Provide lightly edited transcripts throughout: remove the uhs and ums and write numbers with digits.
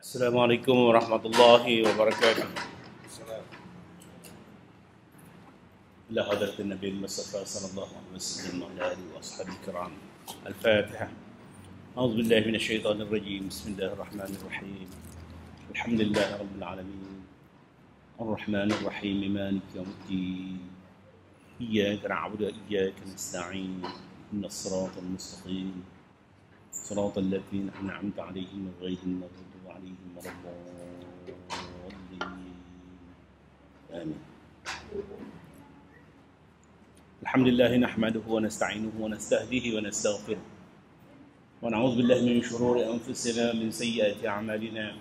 Assalamualaikum warahmatullahi wabarakatuh. إلى حضرة النبي المصطفى صلى الله عليه وسلم وعلى آله وأصحابه الكرام. الفاتحة. أعوذ بالله من الشيطان الرجيم. بسم الله الرحمن الرحيم. الحمد لله رب العالمين. الرحمن الرحيم مالك يوم الدين. إياك نعبد وإياك نستعين. إن الصراط المستقيم صراط الذين أنعمت عليهم غير المغضوب عليهم ولا الضالين. آمين. الحمد لله نحمده ونستعينه ونستهديه ونستغفره ونعوذ بالله من شرور أنفسنا من سيئات أعمالنا.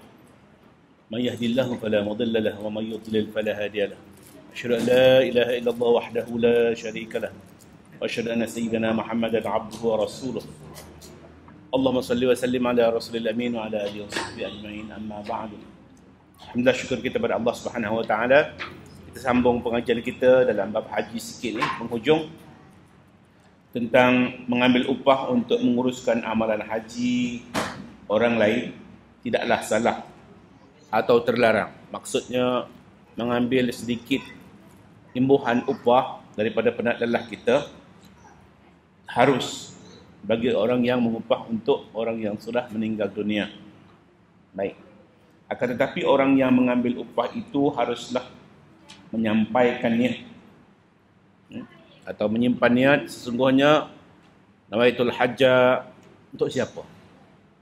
من يهدي الله فلا مضل له ومن يضلل فلا هادي له. أشهد أن لا إله إلا الله وحده لا شريك له وأشهد أن سيدنا محمدا عبده ورسوله. Allahumma salli wa sallim ala Rasulil Amin wa ala alihi wa sahbihi ajma'in, amma ba'du. Alhamdulillah, syukur kita pada Allah Subhanahu wa taala. Kita sambung pengajian kita dalam bab haji sikit ni, penghujung tentang mengambil upah untuk menguruskan amalan haji orang lain tidaklah salah atau terlarang. Maksudnya mengambil sedikit imbuhan upah daripada penat lelah kita harus bagi orang yang mengupah untuk orang yang sudah meninggal dunia. Baik. Akan tetapi orang yang mengambil upah itu haruslah menyampaikannya atau menyimpan niat sesungguhnya nawaitul hajja untuk siapa?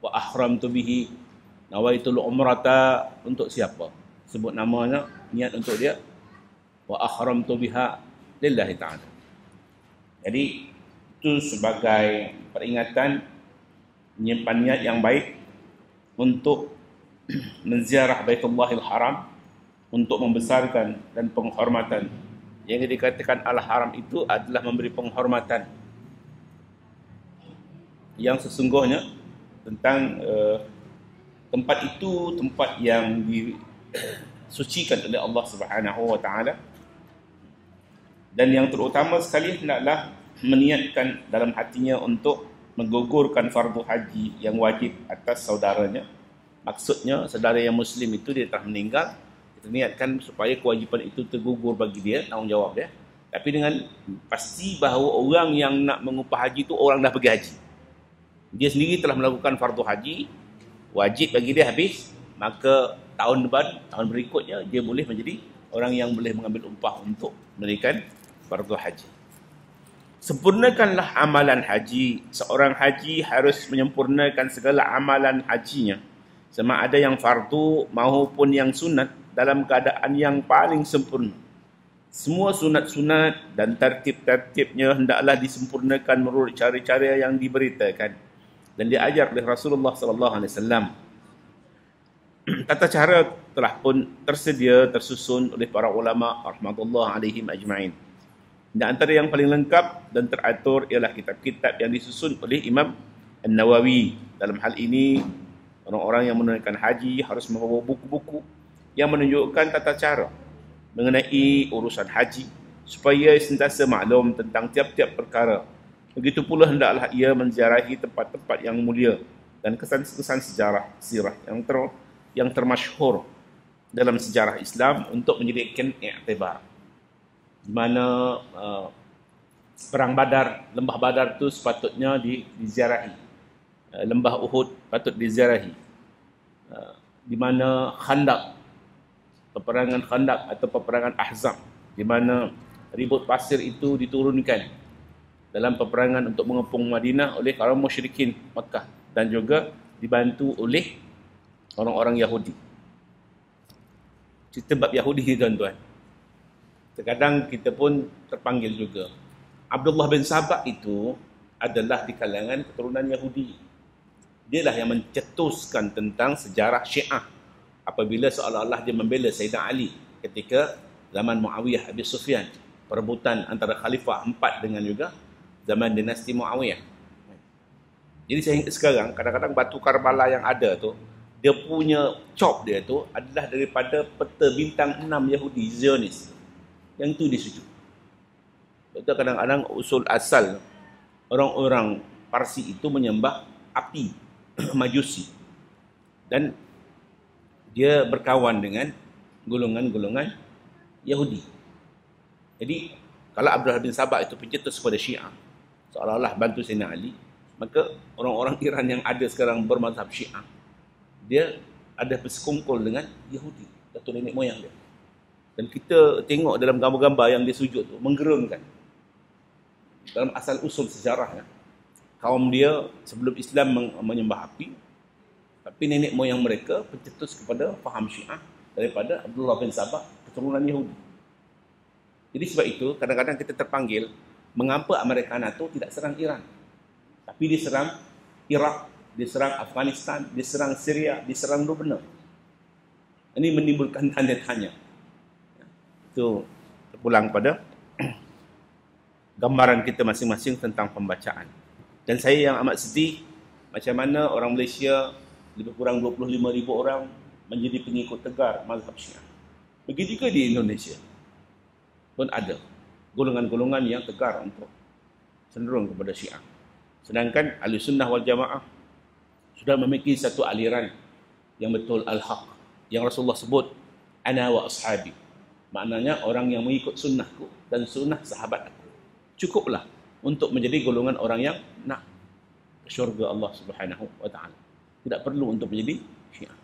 Wa ahramtu bihi nawaitul umrata untuk siapa? Sebut namanya, niat untuk dia. Wa ahramtu biha lillahi ta'ala. Jadi itu sebagai peringatan menyimpan niat yang baik untuk menziarah Baitullahil Haram, untuk membesarkan dan penghormatan. Yang dikatakan Al-Haram itu adalah memberi penghormatan yang sesungguhnya tentang tempat itu, tempat yang disucikan oleh Allah Subhanahu wa taala. Dan yang terutama sekali hendaklah meniatkan dalam hatinya untuk menggugurkan fardu haji yang wajib atas saudaranya. Maksudnya saudara yang muslim itu dia telah meninggal, kita niatkan supaya kewajipan itu tergugur bagi dia, tanggungjawab dia. Tapi dengan pasti bahawa orang yang nak mengupah haji itu orang dah pergi haji. Dia sendiri telah melakukan fardu haji, wajib bagi dia habis, maka tahun depan, tahun berikutnya dia boleh menjadi orang yang boleh mengambil upah untuk menunaikan fardu haji. Sempurnakanlah amalan haji. Seorang haji harus menyempurnakan segala amalan hajinya, sama ada yang fardu maupun yang sunat, dalam keadaan yang paling sempurna. Semua sunat-sunat dan tertib-tertibnya hendaklah disempurnakan menurut cara-cara yang diberitakan dan diajar oleh Rasulullah sallallahu alaihi wasallam. Tata cara telah pun tersedia, tersusun oleh para ulama rahmatullah alaihim ajma'in. Dan antara yang paling lengkap dan teratur ialah kitab-kitab yang disusun oleh Imam An-Nawawi. Dalam hal ini, orang-orang yang menunaikan haji harus membawa buku-buku yang menunjukkan tata cara mengenai urusan haji supaya sentiasa maklum tentang tiap-tiap perkara. Begitu pula hendaklah ia menziarahi tempat-tempat yang mulia dan kesan-kesan sejarah sirah yang termasyhur dalam sejarah Islam untuk menjadikan i'tibar. Di mana perang Badar, lembah Badar itu sepatutnya diziarahi. Lembah Uhud patut diziarahi. Di mana Khandaq, peperangan Khandaq atau peperangan Ahzab, di mana ribut pasir itu diturunkan dalam peperangan untuk mengepung Madinah oleh kaum musyrikin Makkah dan juga dibantu oleh orang-orang Yahudi. Cerita bab Yahudi ni tuan-tuan, terkadang kita pun terpanggil juga. Abdullah bin Sabah itu adalah di kalangan keturunan Yahudi. Dialah yang mencetuskan tentang sejarah Syiah apabila seolah-olah dia membela Sayyidina Ali ketika zaman Muawiyah Abi Sufyan, perebutan antara Khalifah 4 dengan juga zaman dinasti Muawiyah. Jadi sehingga sekarang kadang-kadang batu Karbala yang ada tu, dia punya chop dia tu adalah daripada peta bintang 6 Yahudi Zionis. Yang tu disuju. Betul, kadang-kadang usul asal orang-orang Parsi itu menyembah api, Majusi. Dan dia berkawan dengan golongan-golongan Yahudi. Jadi kalau Abdullah bin Sabah itu pencetus kepada Syiah, seolah-olah bantu Sayyidina Ali, maka orang-orang Iran yang ada sekarang bermazhab Syiah, dia ada bersekongkol dengan Yahudi, datuk nenek moyang dia. Dan kita tengok dalam gambar-gambar yang dia sujud tu, menggerunkan. Dalam asal usul sejarahnya, kaum dia sebelum Islam menyembah api, tapi nenek moyang mereka pencetus kepada faham Syiah daripada Abdullah bin Sabah, keturunan Yahudi. Jadi sebab itu kadang-kadang kita terpanggil, mengapa Amerika NATO tidak serang Iran, tapi dia serang Iraq, dia serang Afghanistan, dia serang Syria, dia serang Lebanon. Ini menimbulkan tanda tanya. Itu terpulang pada gambaran kita masing-masing tentang pembacaan. Dan saya yang amat sedih, macam mana orang Malaysia lebih kurang 25,000 orang menjadi pengikut tegar mazhab Syiah. Begitu juga di Indonesia pun ada golongan-golongan yang tegar untuk cenderung kepada Syiah. Sedangkan Ahlussunnah wal Jamaah sudah memiliki satu aliran yang betul al-haq, yang Rasulullah sebut ana wa ashabi. Maknanya orang yang mengikut sunnahku dan sunnah sahabat aku. Cukuplah untuk menjadi golongan orang yang nak ke syurga Allah Subhanahu wa taala. Tidak perlu untuk menjadi Syiah.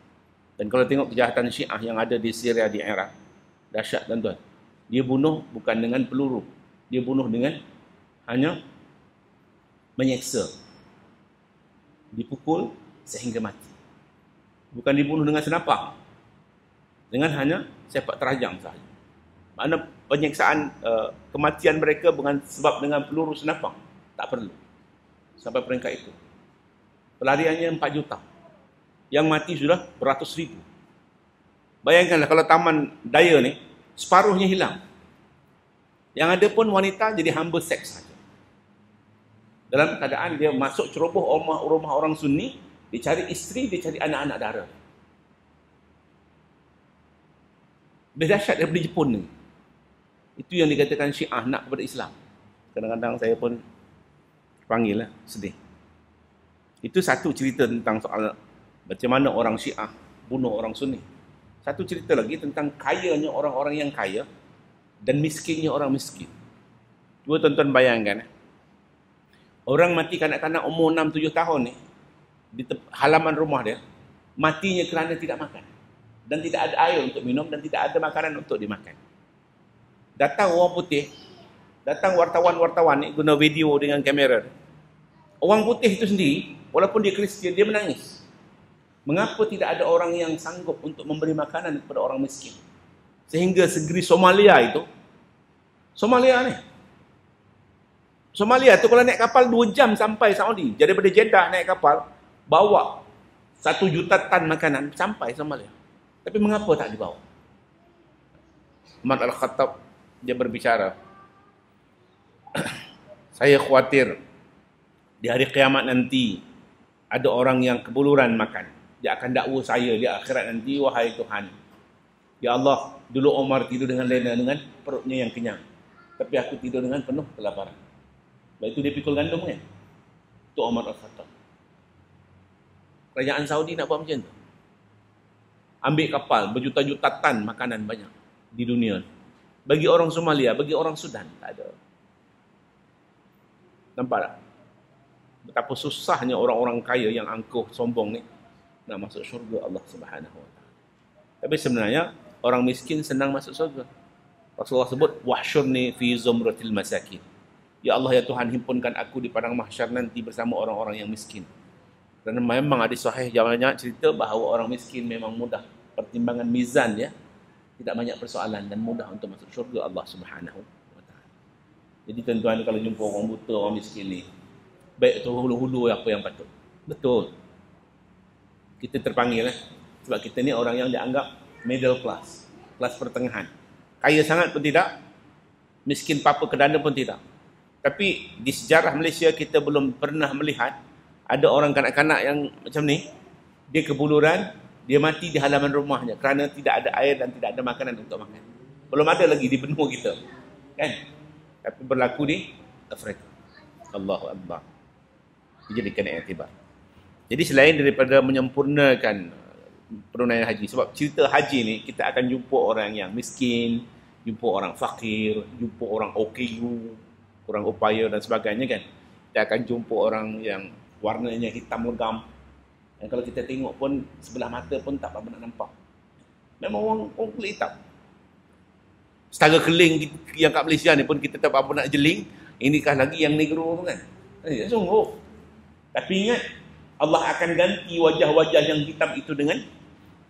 Dan kalau tengok kejahatan Syiah yang ada di Syria, di Iraq, dahsyat tuan-tuan. Dia bunuh bukan dengan peluru, dia bunuh dengan hanya menyeksa, dipukul sehingga mati. Bukan dibunuh dengan senapang, dengan hanya sepak terajang sahaja. Makna penyeksaan kematian mereka bukan sebab dengan peluru senapang, tak perlu. Sampai peringkat itu. Pelariannya 4 juta. Yang mati sudah beratus ribu. Bayangkanlah kalau taman daya ni, separuhnya hilang. Yang ada pun wanita jadi hamba seks saja. Dalam keadaan dia masuk ceroboh rumah orang Sunni, dia cari isteri, dia cari anak-anak dara. Lebih dahsyat daripada Jepun ni. Itu yang dikatakan Syiah nak kepada Islam. Kadang-kadang saya pun panggil lah, sedih. Itu satu cerita tentang soal macam mana orang Syiah bunuh orang Sunni. Satu cerita lagi tentang kayanya orang-orang yang kaya dan miskinnya orang miskin. Cuba tuan-tuan bayangkan. Orang mati kanak-kanak umur 6-7 tahun ni, di halaman rumah dia, matinya kerana tidak makan. Dan tidak ada air untuk minum dan tidak ada makanan untuk dimakan. Datang orang putih, datang wartawan-wartawan ni guna video dengan kamera. Orang putih itu sendiri, walaupun dia Kristian, dia menangis. Mengapa tidak ada orang yang sanggup untuk memberi makanan kepada orang miskin? Sehingga negeri Somalia itu, Somalia tu kalau naik kapal 2 jam sampai Saudi. Jadi daripada Jeddah naik kapal, bawa 1 juta tan makanan sampai Somalia. Tapi mengapa tak dibawa? Umar Al-Khattab, dia berbicara, saya khawatir di hari kiamat nanti ada orang yang kebuluran makan. Dia akan dakwa saya di akhirat nanti, wahai Tuhan, ya Allah, dulu Umar tidur dengan lena dengan perutnya yang kenyang, tapi aku tidur dengan penuh kelaparan. Lepas itu dia pikul gandum kan? Itu Umar Al-Khattab. Kerajaan Saudi nak buat macam tu. Ambil kapal berjuta-juta tan makanan banyak di dunia. Bagi orang Somalia, bagi orang Sudan, tak ada. Nampak tak? Betapa susahnya orang-orang kaya yang angkuh, sombong ni nak masuk syurga Allah Subhanahu wa taala. Tapi sebenarnya orang miskin senang masuk syurga. Rasulullah sebut wahsyurni fi zumratil masakin. Ya Allah, ya Tuhan, himpunkan aku di padang mahsyar nanti bersama orang-orang yang miskin. Kerana memang ada sahih banyak cerita bahawa orang miskin memang mudah, pertimbangan mizan ya, tidak banyak persoalan dan mudah untuk masuk syurga Allah Subhanahu wa taala. Jadi tuan-tuan, kalau jumpa orang buta, orang miskin ni, baik tu hulu-hulu apa yang patut. Betul. Kita terpanggil sebab kita ni orang yang dianggap middle class, kelas pertengahan. Kaya sangat pun tidak, miskin papa kedana pun tidak. Tapi di sejarah Malaysia kita belum pernah melihat ada orang kanak-kanak yang macam ni, dia kebuluran, dia mati di halaman rumahnya kerana tidak ada air dan tidak ada makanan untuk makan. Belum ada lagi di benua kita, kan? Tapi berlaku di Afrika. Allahu Akbar. Dijadikan iktibar. Jadi selain daripada menyempurnakan penunaian haji. Sebab cerita haji ni kita akan jumpa orang yang miskin, jumpa orang fakir, jumpa orang OKU, orang upaya dan sebagainya kan. Kita akan jumpa orang yang warnanya hitam legam. Dan kalau kita tengok pun sebelah mata pun tak apa nak nampak. Memang orang kulit hitam. Setara keling yang kat Malaysia ni pun kita tak apa nak jeling. Inikah lagi yang negro tu kan. Sungguh. Tapi ingat, Allah akan ganti wajah-wajah yang hitam itu dengan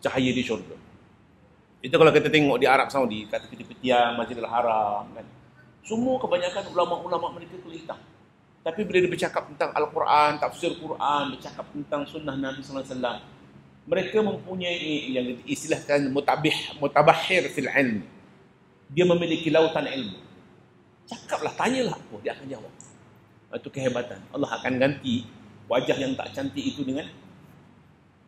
cahaya di syurga. Itu kalau kita tengok di Arab Saudi, kata peti-petian, Masjidil Haram kan. Semua kebanyakan ulama-ulama mereka kulit hitam. Tapi bila dia bercakap tentang Al-Quran, tafsir Quran, bercakap tentang sunnah Nabi sallallahu alaihi wasallam, mereka mempunyai yang diistilahkan mutabahhir fil ilm. Dia memiliki lautan ilmu. Cakaplah, tanyalah apa, dia akan jawab. Itu kehebatan. Allah akan ganti wajah yang tak cantik itu dengan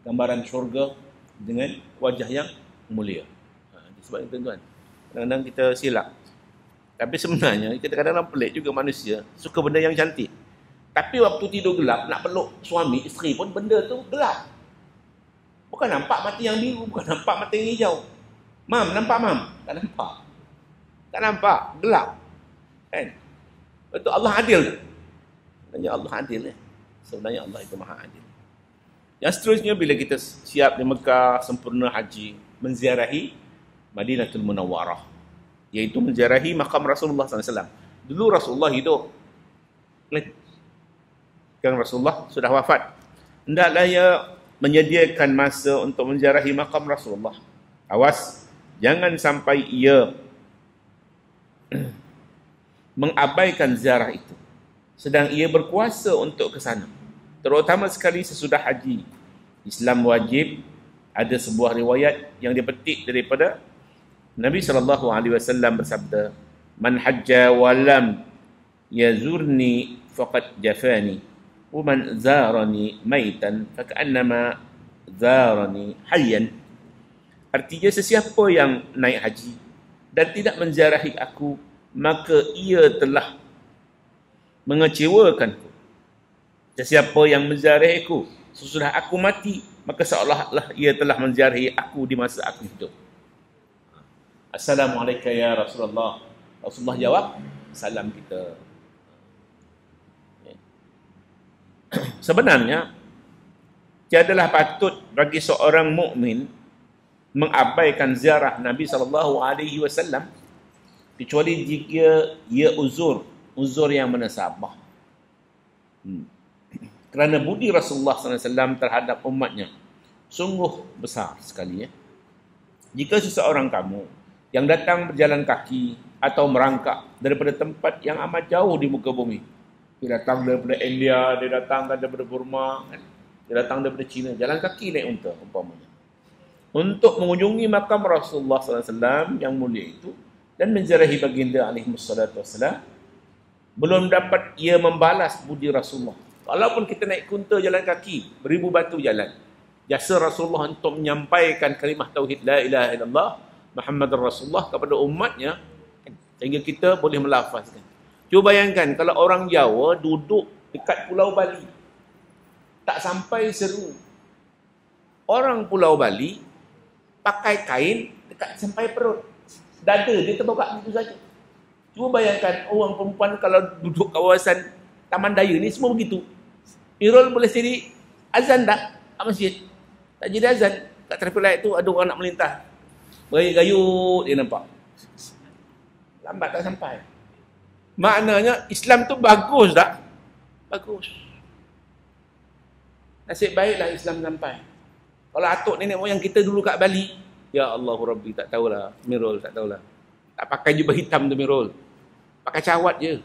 gambaran syurga, dengan wajah yang mulia. Sebab itu tuan-tuan, kadang-kadang kita silap. Tapi sebenarnya kita kadang-kadang pelik juga manusia, suka benda yang cantik. Tapi waktu tidur gelap, nak peluk suami, isteri pun benda tu gelap. Bukan nampak mata yang biru, bukan nampak mata yang hijau. Mam, nampak mam? Tak nampak. Tak nampak, gelap. Kan? Betul, Allah adil. Sebenarnya Allah adil. Sebenarnya Allah itu maha adil. Yang seterusnya, bila kita siap di Mekah, sempurna haji, menziarahi Madinatul Munawwarah, iaitu menziarahi makam Rasulullah SAW. Dulu Rasulullah hidup. Kan Rasulullah sudah wafat. Hendaklah ia menyediakan masa untuk menziarahi makam Rasulullah. Awas, jangan sampai ia mengabaikan ziarah itu, sedang ia berkuasa untuk ke sana. Terutama sekali sesudah haji. Islam wajib. Ada sebuah riwayat yang dipetik daripada Nabi SAW bersabda, "Man hajja wa lam yazurni faqad jafani, wa man zarani maitan faka'annama zarani hayyan." Artinya, sesiapa yang naik haji dan tidak menziarahi aku, maka ia telah mengecewakanku. Sesiapa yang menziarahi aku sesudah aku mati, maka seolah-olah ia telah menziarahi aku di masa aku hidup. Assalamualaikum ya Rasulullah. Rasulullah jawab, salam kita. Sebenarnya, tiadalah patut bagi seorang mukmin mengabaikan ziarah Nabi SAW, kecuali jika ia uzur yang menasabah. Kerana budi Rasulullah SAW terhadap umatnya sungguh besar sekali. Jika seseorang kamu yang datang berjalan kaki atau merangkak daripada tempat yang amat jauh di muka bumi, dia datang daripada India, dia datang daripada Burma, dia datang daripada China, jalan kaki naik unta umpamanya, untuk mengunjungi makam Rasulullah SAW yang mulia itu dan menziarahi baginda alaihissalam, belum dapat ia membalas budi Rasulullah. Walaupun kita naik unta jalan kaki, beribu batu jalan, jasa Rasulullah untuk menyampaikan kalimah tauhid la ilaha illallah Muhammad Rasulullah kepada umatnya, sehingga kita boleh melafazkan. Cuba bayangkan kalau orang Jawa duduk dekat Pulau Bali, tak sampai seru. Orang Pulau Bali pakai kain dekat sampai perut, dada dia terbuka begitu saja. Cuba bayangkan orang perempuan kalau duduk kawasan Taman Daya ni semua begitu. Irul boleh jadi azan tak kat masjid? Tak jadi azan. Kat traffic light tu ada orang nak melintas, bergayut dia nampak. Lambat tak sampai. Maknanya Islam tu bagus tak? Bagus. Nasib baiklah Islam sampai. Kalau atuk nenek moyang kita dulu kat Bali, ya Allah Rabbi, tak tahulah. Mirul tak tahulah. Tak pakai jubah hitam tu Mirul. Pakai cawat je.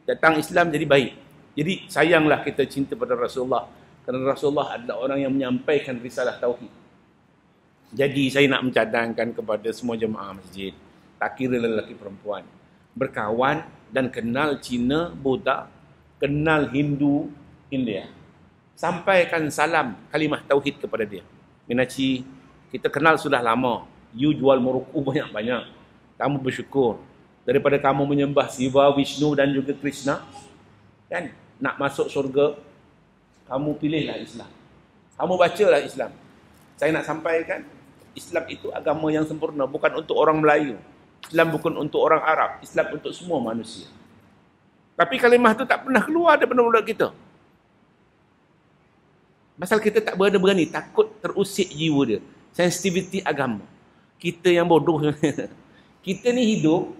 Datang Islam jadi baik. Jadi sayanglah kita cinta pada Rasulullah. Kerana Rasulullah adalah orang yang menyampaikan risalah tauhid. Jadi saya nak mencadangkan kepada semua jemaah masjid, tak kira lelaki perempuan, berkawan dan kenal Cina, Buddha, kenal Hindu, India. Sampaikan salam kalimah tauhid kepada dia. Minaci, kita kenal sudah lama. You jual Moroku banyak-banyak. Kamu bersyukur. Daripada kamu menyembah Siva, Vishnu dan juga Krishna, kan? Nak masuk surga, kamu pilihlah Islam. Kamu bacalah Islam. Saya nak sampaikan, Islam itu agama yang sempurna, bukan untuk orang Melayu. Islam bukan untuk orang Arab. Islam untuk semua manusia. Tapi kalimah tu tak pernah keluar daripada mulut kita. Pasal kita tak berani, takut terusik jiwa dia. Sensitivity agama. Kita yang bodoh. Kita ni hidup,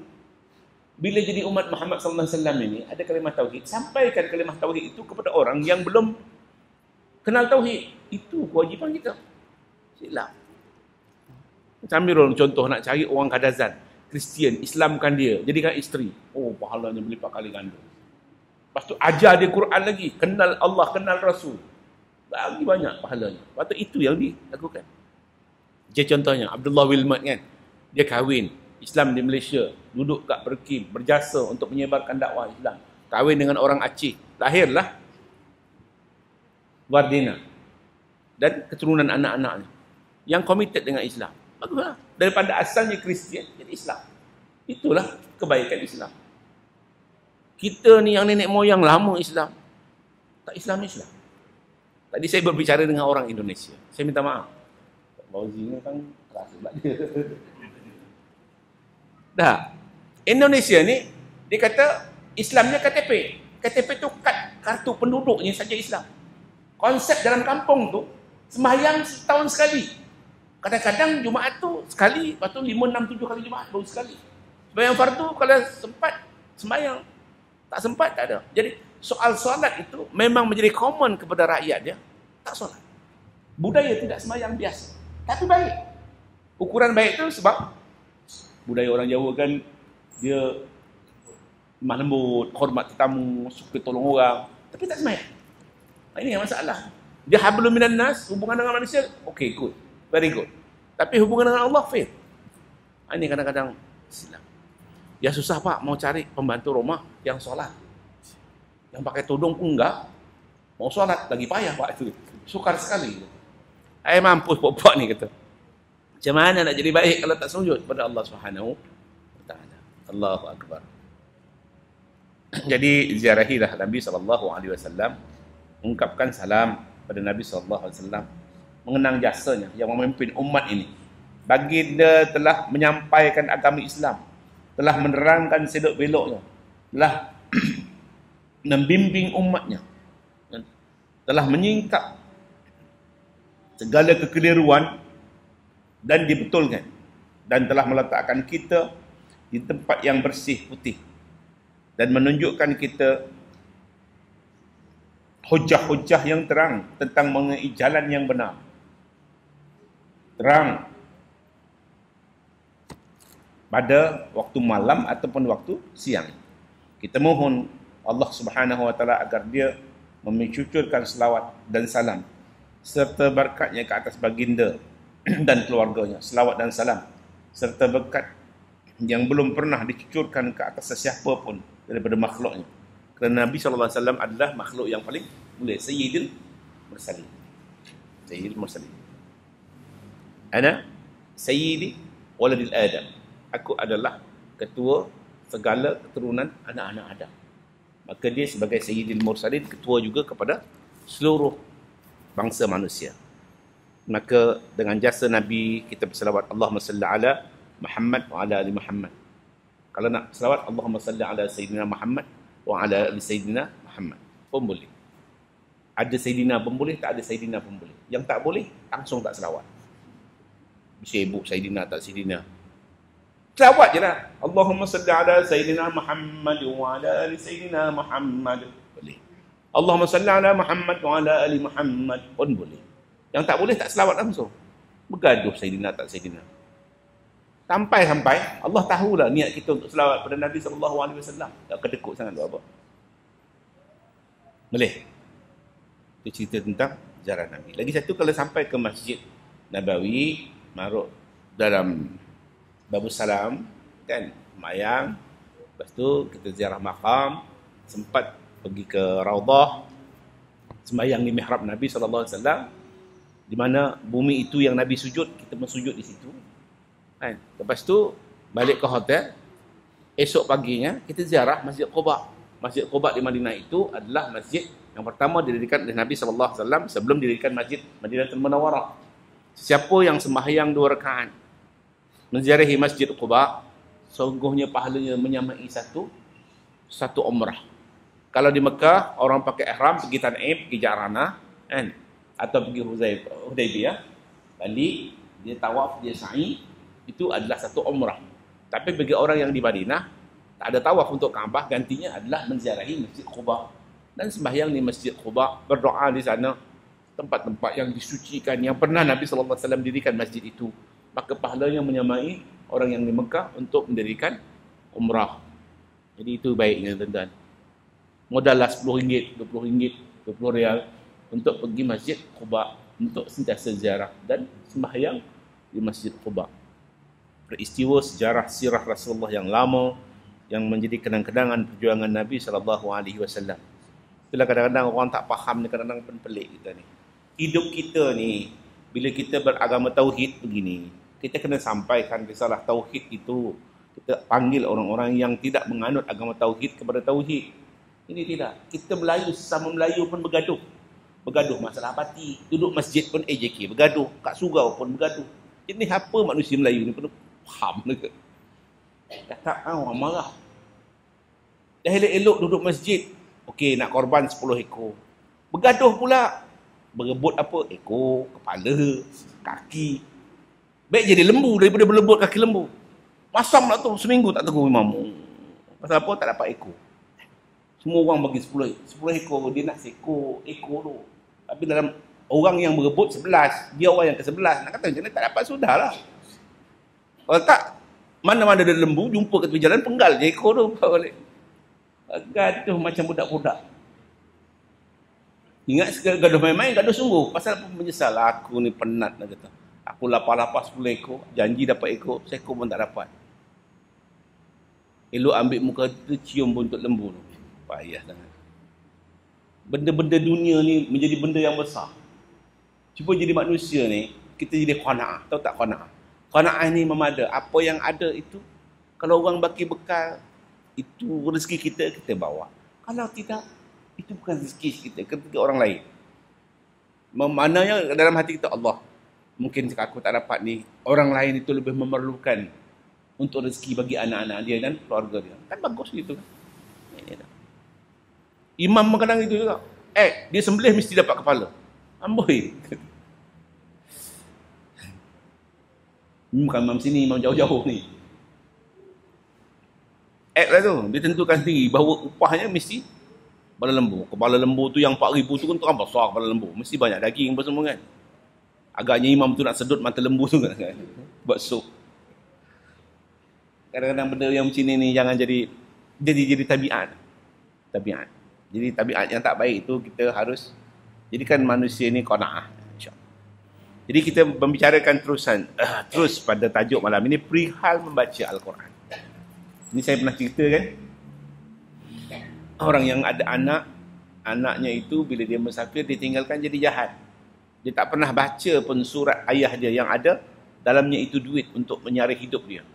bila jadi umat Muhammad sallallahu alaihi wasallam ini, ada kalimah tauhid. Sampaikan kalimah tauhid itu kepada orang yang belum kenal tauhid. Itu kewajipan kita. Silap. Samirul contoh nak cari orang Kadazan, Kristian, Islamkan dia, jadikan isteri. Oh, pahalanya berlipat kali ganda. Lepas tu ajar dia Quran lagi, kenal Allah, kenal Rasul. Lagi banyak pahalanya. Lepas tu itu yang dilakukan. Macam contohnya Abdullah Wilmat kan, dia kahwin Islam di Malaysia, duduk kat Berkim, berjasa untuk menyebarkan dakwah Islam. Kahwin dengan orang Aceh, lahirlah Wardina dan keturunan anak-anaknya yang komited dengan Islam. Baguslah. Daripada asalnya Kristian jadi Islam. Itulah kebaikan Islam. Kita ni yang nenek moyang lama Islam, tak Islam. Tadi saya berbicara dengan orang Indonesia. Saya minta maaf. Fauzi ni kan keras sebab dia. Dah. Indonesia ni dia kata Islamnya KTP. KTP tu kad kartu penduduknya saja Islam. Konsep dalam kampung tu sembahyang setahun sekali. Kadang-kadang Jumaat tu sekali, lepas tu 5, 6, 7 kali Jumaat baru sekali. Sembahyang fardu kalau sempat sembahyang, tak sempat tak ada. Jadi soal solat itu memang menjadi common kepada rakyat dia, tak solat. Budaya tidak sembahyang biasa, tapi baik. Ukuran baik tu sebab budaya orang Jawa kan dia lemah lembut, hormat tetamu, suka tolong orang, tapi tak sembahyang. Ini yang masalah. Dia hablum minan nas, hubungan dengan manusia, okay, good. Very good. Tapi hubungan dengan Allah, fail. Ini kadang-kadang silap. Ya susah pak, mau cari pembantu rumah yang solat. Yang pakai tudung pun enggak. Mau solat, lagi payah pak itu. Sukar sekali. Mampus pokok ni kata. Macam mana nak jadi baik kalau tak sujud pada Allah Subhanahu wa taala. Allahu akbar. Jadi ziarahilah Nabi SAW, ungkapkan salam pada Nabi SAW, mengenang jasanya yang memimpin umat ini. Baginda telah menyampaikan agama Islam, telah menerangkan sedok beloknya, telah membimbing umatnya, telah menyingkap segala kekeliruan dan dibetulkan, dan telah meletakkan kita di tempat yang bersih putih dan menunjukkan kita hujah-hujah yang terang tentang mengenai jalan yang benar. Terang pada waktu malam ataupun waktu siang. Kita mohon Allah Subhanahu wa taala agar dia mencucurkan selawat dan salam serta berkatnya ke atas baginda dan keluarganya. Selawat dan salam serta berkat yang belum pernah dicucurkan ke atas sesiapa pun daripada makhluknya. Kerana Nabi SAW adalah makhluk yang paling mulia, Sayyidul Mursalin. Sayyidul Mursalin. Ana Sayyidi Waladil Adam. Aku adalah ketua segala keturunan anak-anak Adam. Maka dia sebagai Sayyidul Mursalin, ketua juga kepada seluruh bangsa manusia. Maka dengan jasa Nabi kita berselawat Allahumma salli ala Muhammad wa ala ali Muhammad. Kalau nak selawat Allahumma salli ala Sayyidina Muhammad wa ala ali Sayyidina Muhammad pun boleh. Ada Sayyidina pun boleh, tak ada Sayyidina pun boleh. Yang tak boleh, langsung tak selawat. Sibuk Sayyidina tak Sayyidina. Selawat je lah. Allahumma salli ala Sayyidina Muhammad wa ala ali Sayyidina Muhammad. Boleh. Allahumma salli ala Muhammad wa ala ali Muhammad pun boleh. Yang tak boleh, tak selawat langsung. Bergaduh Sayyidina tak Sayyidina. Sampai-sampai Allah tahulah niat kita untuk selawat pada Nabi SAW. Tak kedekut sangat buat apa. Boleh. Itu cerita tentang ziarah Nabi. Lagi satu, kalau sampai ke Masjid Nabawi, maruk dalam Babus Salam, kan, sembahyang, lepas tu kita ziarah makam, sempat pergi ke Raudah, sembahyang di mihrab Nabi SAW, di mana bumi itu yang Nabi sujud, kita bersujud di situ. Kan? Lepas tu balik ke hotel, esok paginya kita ziarah Masjid Quba. Masjid Quba di Madinah itu adalah masjid Yang pertama didirikan oleh Nabi SAW sebelum didirikan Masjid Madinatul Munawwarah. Siapa yang sembahyang 2 rakaat menziarahi Masjid Quba, sungguhnya pahalanya menyamai satu umrah. Kalau di Mekah orang pakai ihram pergi Tan'im, pergi Ja'ranah, kan? Atau pergi Hudaybiyah, balik dia tawaf, dia sa'i, itu adalah satu umrah. Tapi bagi orang yang di Madinah tak ada tawaf untuk Kaabah, gantinya adalah menziarahi Masjid Quba dan sembahyang di Masjid Quba, berdoa di sana, tempat-tempat yang disucikan yang pernah Nabi SAW dirikan masjid itu. Maka pahalanya menyamai orang yang di Mekah untuk mendirikan umrah. Jadi itu baiknya tuan-tuan. Modallah RM10, RM20, RM20 untuk pergi Masjid Quba untuk sentiasa ziarah dan sembahyang di Masjid Quba. Peristiwa sejarah sirah Rasulullah yang lama yang menjadi kenang-kenangan perjuangan Nabi SAW. Itulah kadang-kadang orang tak faham ni, kadang-kadang pun pelik kita ni. Hidup kita ni, bila kita beragama tauhid begini, kita kena sampaikan risalah tauhid itu. Kita panggil orang-orang yang tidak menganut agama tauhid kepada tauhid. Ini tidak. Kita Melayu, sesama Melayu pun bergaduh. Bergaduh masalah parti. Duduk masjid pun AJK bergaduh. Kat surau pun bergaduh. Ini apa manusia Melayu ni pun faham ke? Kata orang marah. Dah elok-elok duduk masjid. Okey, nak korban 10 ekor. Bergaduh pula. Berebut apa? Ekor, kepala, kaki. Baik jadi lembu daripada berebut kaki lembu. Masam lah tu, seminggu tak tegur imam. Pasal apa? Tak dapat ekor. Semua orang bagi 10 ekor, dia nak ekor tu. Tapi dalam orang yang berebut 11, dia orang yang ke-11. Nak kata macam ni tak dapat, sudahlah. Kalau tak, mana-mana ada lembu, jumpa kat tepi jalan, penggal je ekor tu. Gaduh macam budak-budak. Ingat sekali gaduh main-main, gaduh sungguh. Pasal apa menyesal? Aku ni penat nak kata. Aku lapar-lapar 10 ekor, janji dapat ekor, seekor pun tak dapat. Elok ambil muka tu, cium buntut lembu tu. Payah sangat. Benda-benda dunia ni menjadi benda yang besar. Cuba jadi manusia ni, kita jadi qanaah. Tahu tak qanaah? Qanaah ni memada. Apa yang ada itu, kalau orang bagi bekal, itu rezeki kita, kita bawa. Kalau tidak, itu bukan rezeki kita, ketika orang lain. Maknanya dalam hati kita, Allah, mungkin aku tak dapat ni, orang lain itu lebih memerlukan untuk rezeki bagi anak-anak dia dan keluarga dia. Kan bagus gitu kan. Imam kadang itu juga. Dia sembelih mesti dapat kepala. Amboi. Bukan imam sini, imam jauh-jauh ni. Lah tu, dia tentukan sendiri bahawa upahnya mesti kepala lembu. Kepala lembu tu yang 4,000 tu kan besar kepala lembu. Mesti banyak daging apa semua kan. Agaknya imam tu nak sedut mata lembu tu kan. Buat sup. Kadang-kadang benda yang macam ni jangan jadi tabiat. Tabiat. Jadi tabiat yang tak baik itu kita harus jadikan manusia ni qanaah. Jadi kita membicarakan terus pada tajuk malam ini perihal membaca Al-Quran. Ini saya pernah cerita kan. Orang yang ada anak, anaknya itu bila dia musafir ditinggalkan jadi jahat. Dia tak pernah baca pun surat ayah dia yang ada dalamnya itu duit untuk menyara hidup dia.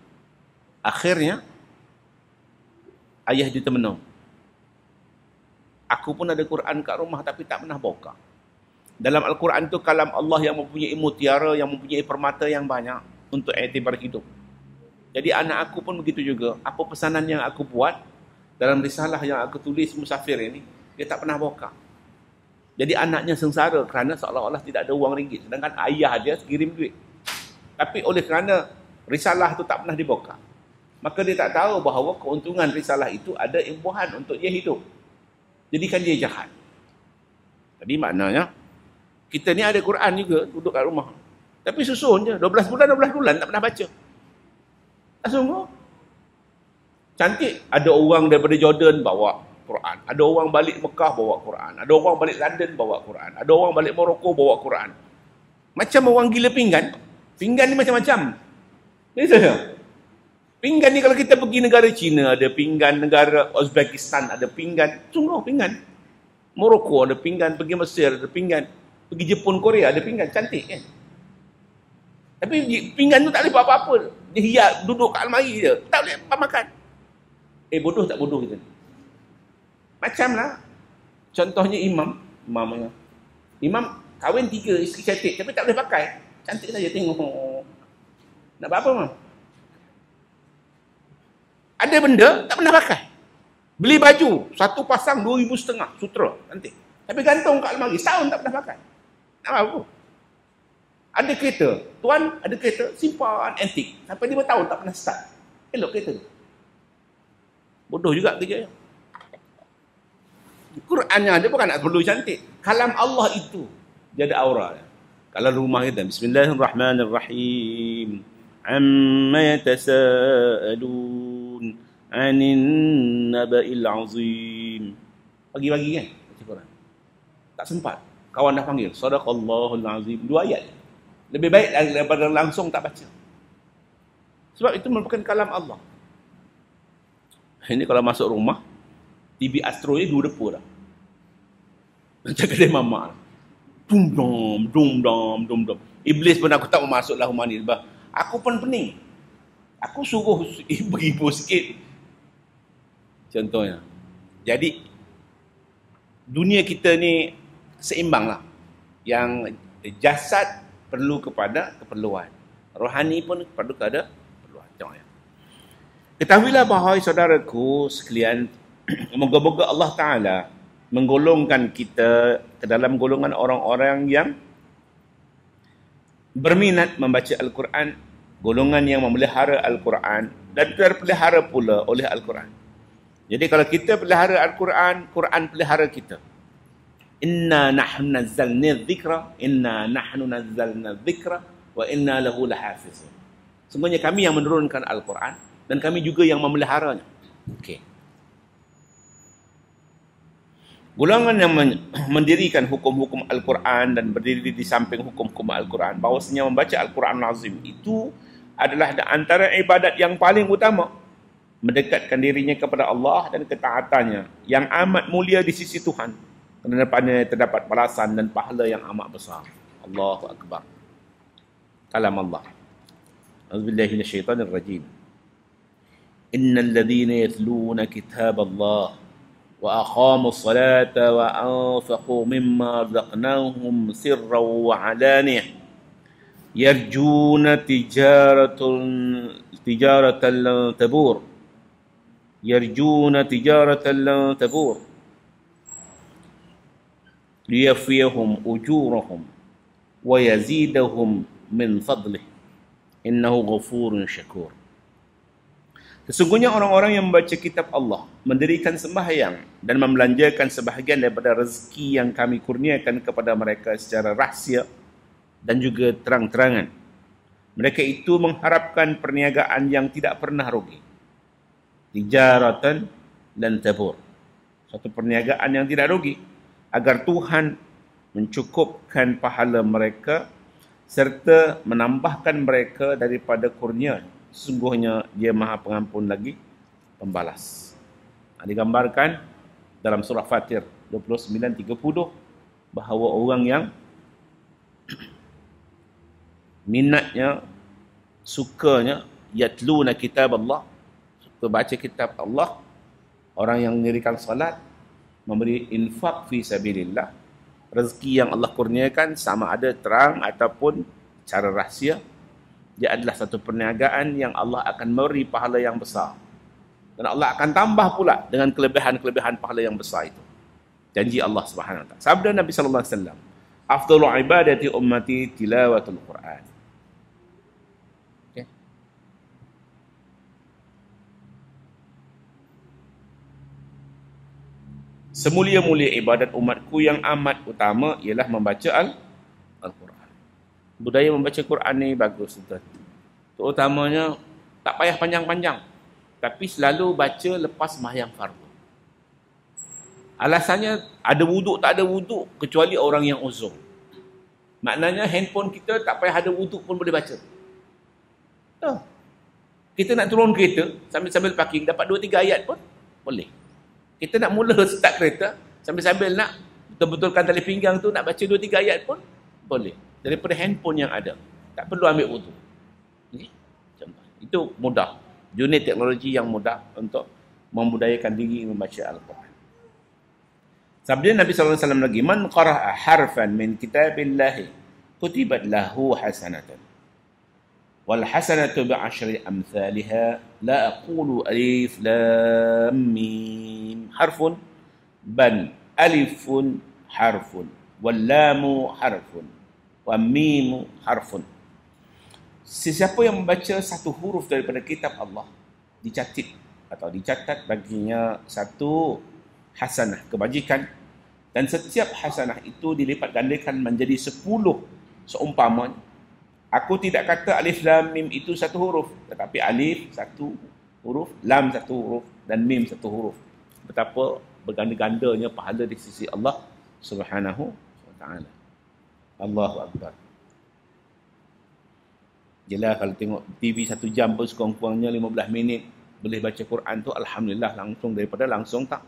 Akhirnya ayah dia termenung. Aku pun ada Quran kat rumah tapi tak pernah buka. Dalam Al-Quran tu kalam Allah yang mempunyai mutiara, yang mempunyai permata yang banyak untuk iktibar hidup. Jadi anak aku pun begitu juga. Apa pesanan yang aku buat dalam risalah yang aku tulis musafir ini, dia tak pernah buka. Jadi anaknya sengsara kerana seolah-olah tidak ada wang ringgit. Sedangkan ayah dia kirim duit. Tapi oleh kerana risalah tu tak pernah dibuka, maka dia tak tahu bahawa keuntungan risalah itu ada imbuhan untuk dia hidup. Jadikan dia jahat. Jadi maknanya, kita ni ada Quran juga, duduk kat rumah. Tapi susun je, 12 bulan tak pernah baca. Sungguh. Cantik. Ada orang daripada Jordan bawa Quran. Ada orang balik Mekah bawa Quran. Ada orang balik London bawa Quran. Ada orang balik Morocco bawa Quran. Macam orang gila pinggan. Pinggan ni macam-macam. Betul. Pinggan ni kalau kita pergi negara China, ada pinggan, negara Uzbekistan ada pinggan. Sungguh pinggan. Morocco ada pinggan, pergi Mesir ada pinggan. Pergi Jepun, Korea ada pinggan. Cantik kan? Tapi pinggan tu tak boleh buat apa-apa. Dia hiap, duduk kat almari je. Tak boleh makan. Bodoh tak bodoh kita ni? Macam lah. Contohnya imam kahwin 3 isteri cantik tapi tak boleh pakai. Cantik saja tengok. Nak buat apa, Mam? Ada benda tak pernah pakai. Beli baju, satu pasang 2,500 sutra, cantik. Tapi gantung kat almari, setahun tak pernah pakai. Nak buat apa? Ada kereta, tuan ada kereta, simpan antik. Sampai 5 tahun tak pernah start. Elok kereta tu. Bodoh juga kerja. Qurannya ada bukan nak perlu cantik. Kalam Allah itu dia ada aura. Kalau rumah kita, Bismillahirrahmanirrahim. Amma yatasaalun 'anin naba'il 'azim. Pagi-pagi kan baca Quran. Tak sempat. Kawan dah panggil, Sadaqallahul 'azim. 2 ayat. Lebih baik daripada langsung tak baca. Sebab itu merupakan kalam Allah. Ini kalau masuk rumah, TV Astro ni 2 depur dah. Macam kedai mamak. Dum dum. Iblis pun aku tak mau masuklah rumah ni. Aku pun pening. Aku suruh ibu-ibu sikit. Contohnya. Jadi, dunia kita ni seimbang lah. Yang jasad perlu kepada keperluan. Rohani pun perlu kepada keperluan. Contohnya. Ketahuilah bahawa saudaraku sekalian, moga-moga Allah Ta'ala menggolongkan kita ke dalam golongan orang-orang yang berminat membaca Al-Quran, golongan yang memelihara Al-Quran dan terpelihara pula oleh Al-Quran. Jadi kalau kita pelihara Al-Quran, Quran pelihara kita. Inna nahnu nazzalna dzikra wa inna lahu lahafizun. Semuanya kami yang menurunkan Al-Quran dan kami juga yang memeliharanya. Okey. Golongan yang mendirikan hukum-hukum Al-Quran dan berdiri di samping hukum-hukum Al-Quran, bahawasanya membaca Al-Quran Azim itu adalah antara ibadat yang paling utama, mendekatkan dirinya kepada Allah dan ketaatannya yang amat mulia di sisi Tuhan. Kerana padanya terdapat balasan dan pahala yang amat besar. Allahu Akbar. Kalam Allah. A'udzubillahi minasyaitanirrajim. Innal ladzina yatluna kitaballah wa aqamus salata wa anfaqu mimma razaqnahum sirran wa 'alaniyah yarjuna tijaratan lan tabur. Yarjuna tijaratan lan tabur. Liyafiyahum ujurahum wa yazidahum min fadlih. Innahu ghafurun syakur. Sesungguhnya orang-orang yang membaca kitab Allah, mendirikan sembahyang dan membelanjakan sebahagian daripada rezeki yang kami kurniakan kepada mereka secara rahsia dan juga terang-terangan. Mereka itu mengharapkan perniagaan yang tidak pernah rugi. Tijaratan dan tabur. Satu perniagaan yang tidak rugi, agar Tuhan mencukupkan pahala mereka serta menambahkan mereka daripada kurnia. Sesungguhnya dia Maha Pengampun lagi pembalas. Digambarkan dalam surah Fatir 29-30 bahawa orang yang minatnya, sukanya yatluna kitab Allah, suka baca kitab Allah, orang yang mendirikan salat, memberi infak fi sabilillah, rezeki yang Allah kurniakan sama ada terang ataupun cara rahsia, dia adalah satu perniagaan yang Allah akan memberi pahala yang besar. Dan Allah akan tambah pula dengan kelebihan-kelebihan pahala yang besar itu. Janji Allah Subhanahu wa taala. Sabda Nabi sallallahu alaihi wasallam, "Afdhalu ibadati ummati tilawatul Quran." Okay. Semulia-mulia ibadat umatku yang amat utama ialah membaca Al-Quran. Budaya membaca Quran ni bagus, tuan. Terutamanya tak payah panjang-panjang, tapi selalu baca lepas sembahyang fardu. Alasannya ada wuduk tak ada wuduk kecuali orang yang uzur. Maknanya handphone kita tak payah ada wuduk pun boleh baca. Kita nak turun kereta sambil-sambil parking dapat 2-3 ayat pun boleh. Kita nak mula start kereta sambil-sambil nak betul-betulkan tali pinggang tu, nak baca 2-3 ayat pun boleh. Daripada handphone yang ada. Tak perlu ambil wudu. Itu mudah. Unit teknologi yang mudah untuk membudayakan diri membaca Al-Quran. Sabda Nabi SAW lagi, man qara'a harfan min kitabillahi kutibat lahu hasanatan. Wal hasanatu bi'ashri amthaliha la aqulu alif lam mim harfun bal alifun harfun wal lamu harfun wa mimu harfun. Sesiapa yang membaca satu huruf daripada kitab Allah dicatat baginya satu hasanah kebajikan, dan setiap hasanah itu dilipat gandakan menjadi 10 seumpamanya. Aku tidak kata alif lam mim itu satu huruf, tetapi alif satu huruf, lam satu huruf dan mim satu huruf. Betapa berganda-gandanya pahala di sisi Allah Subhanahu wa taala. Allahu akbar. Jelas kalau tengok TV 1 jam pun sekurang-kurangnya 15 minit boleh baca Quran tu, alhamdulillah, langsung tak.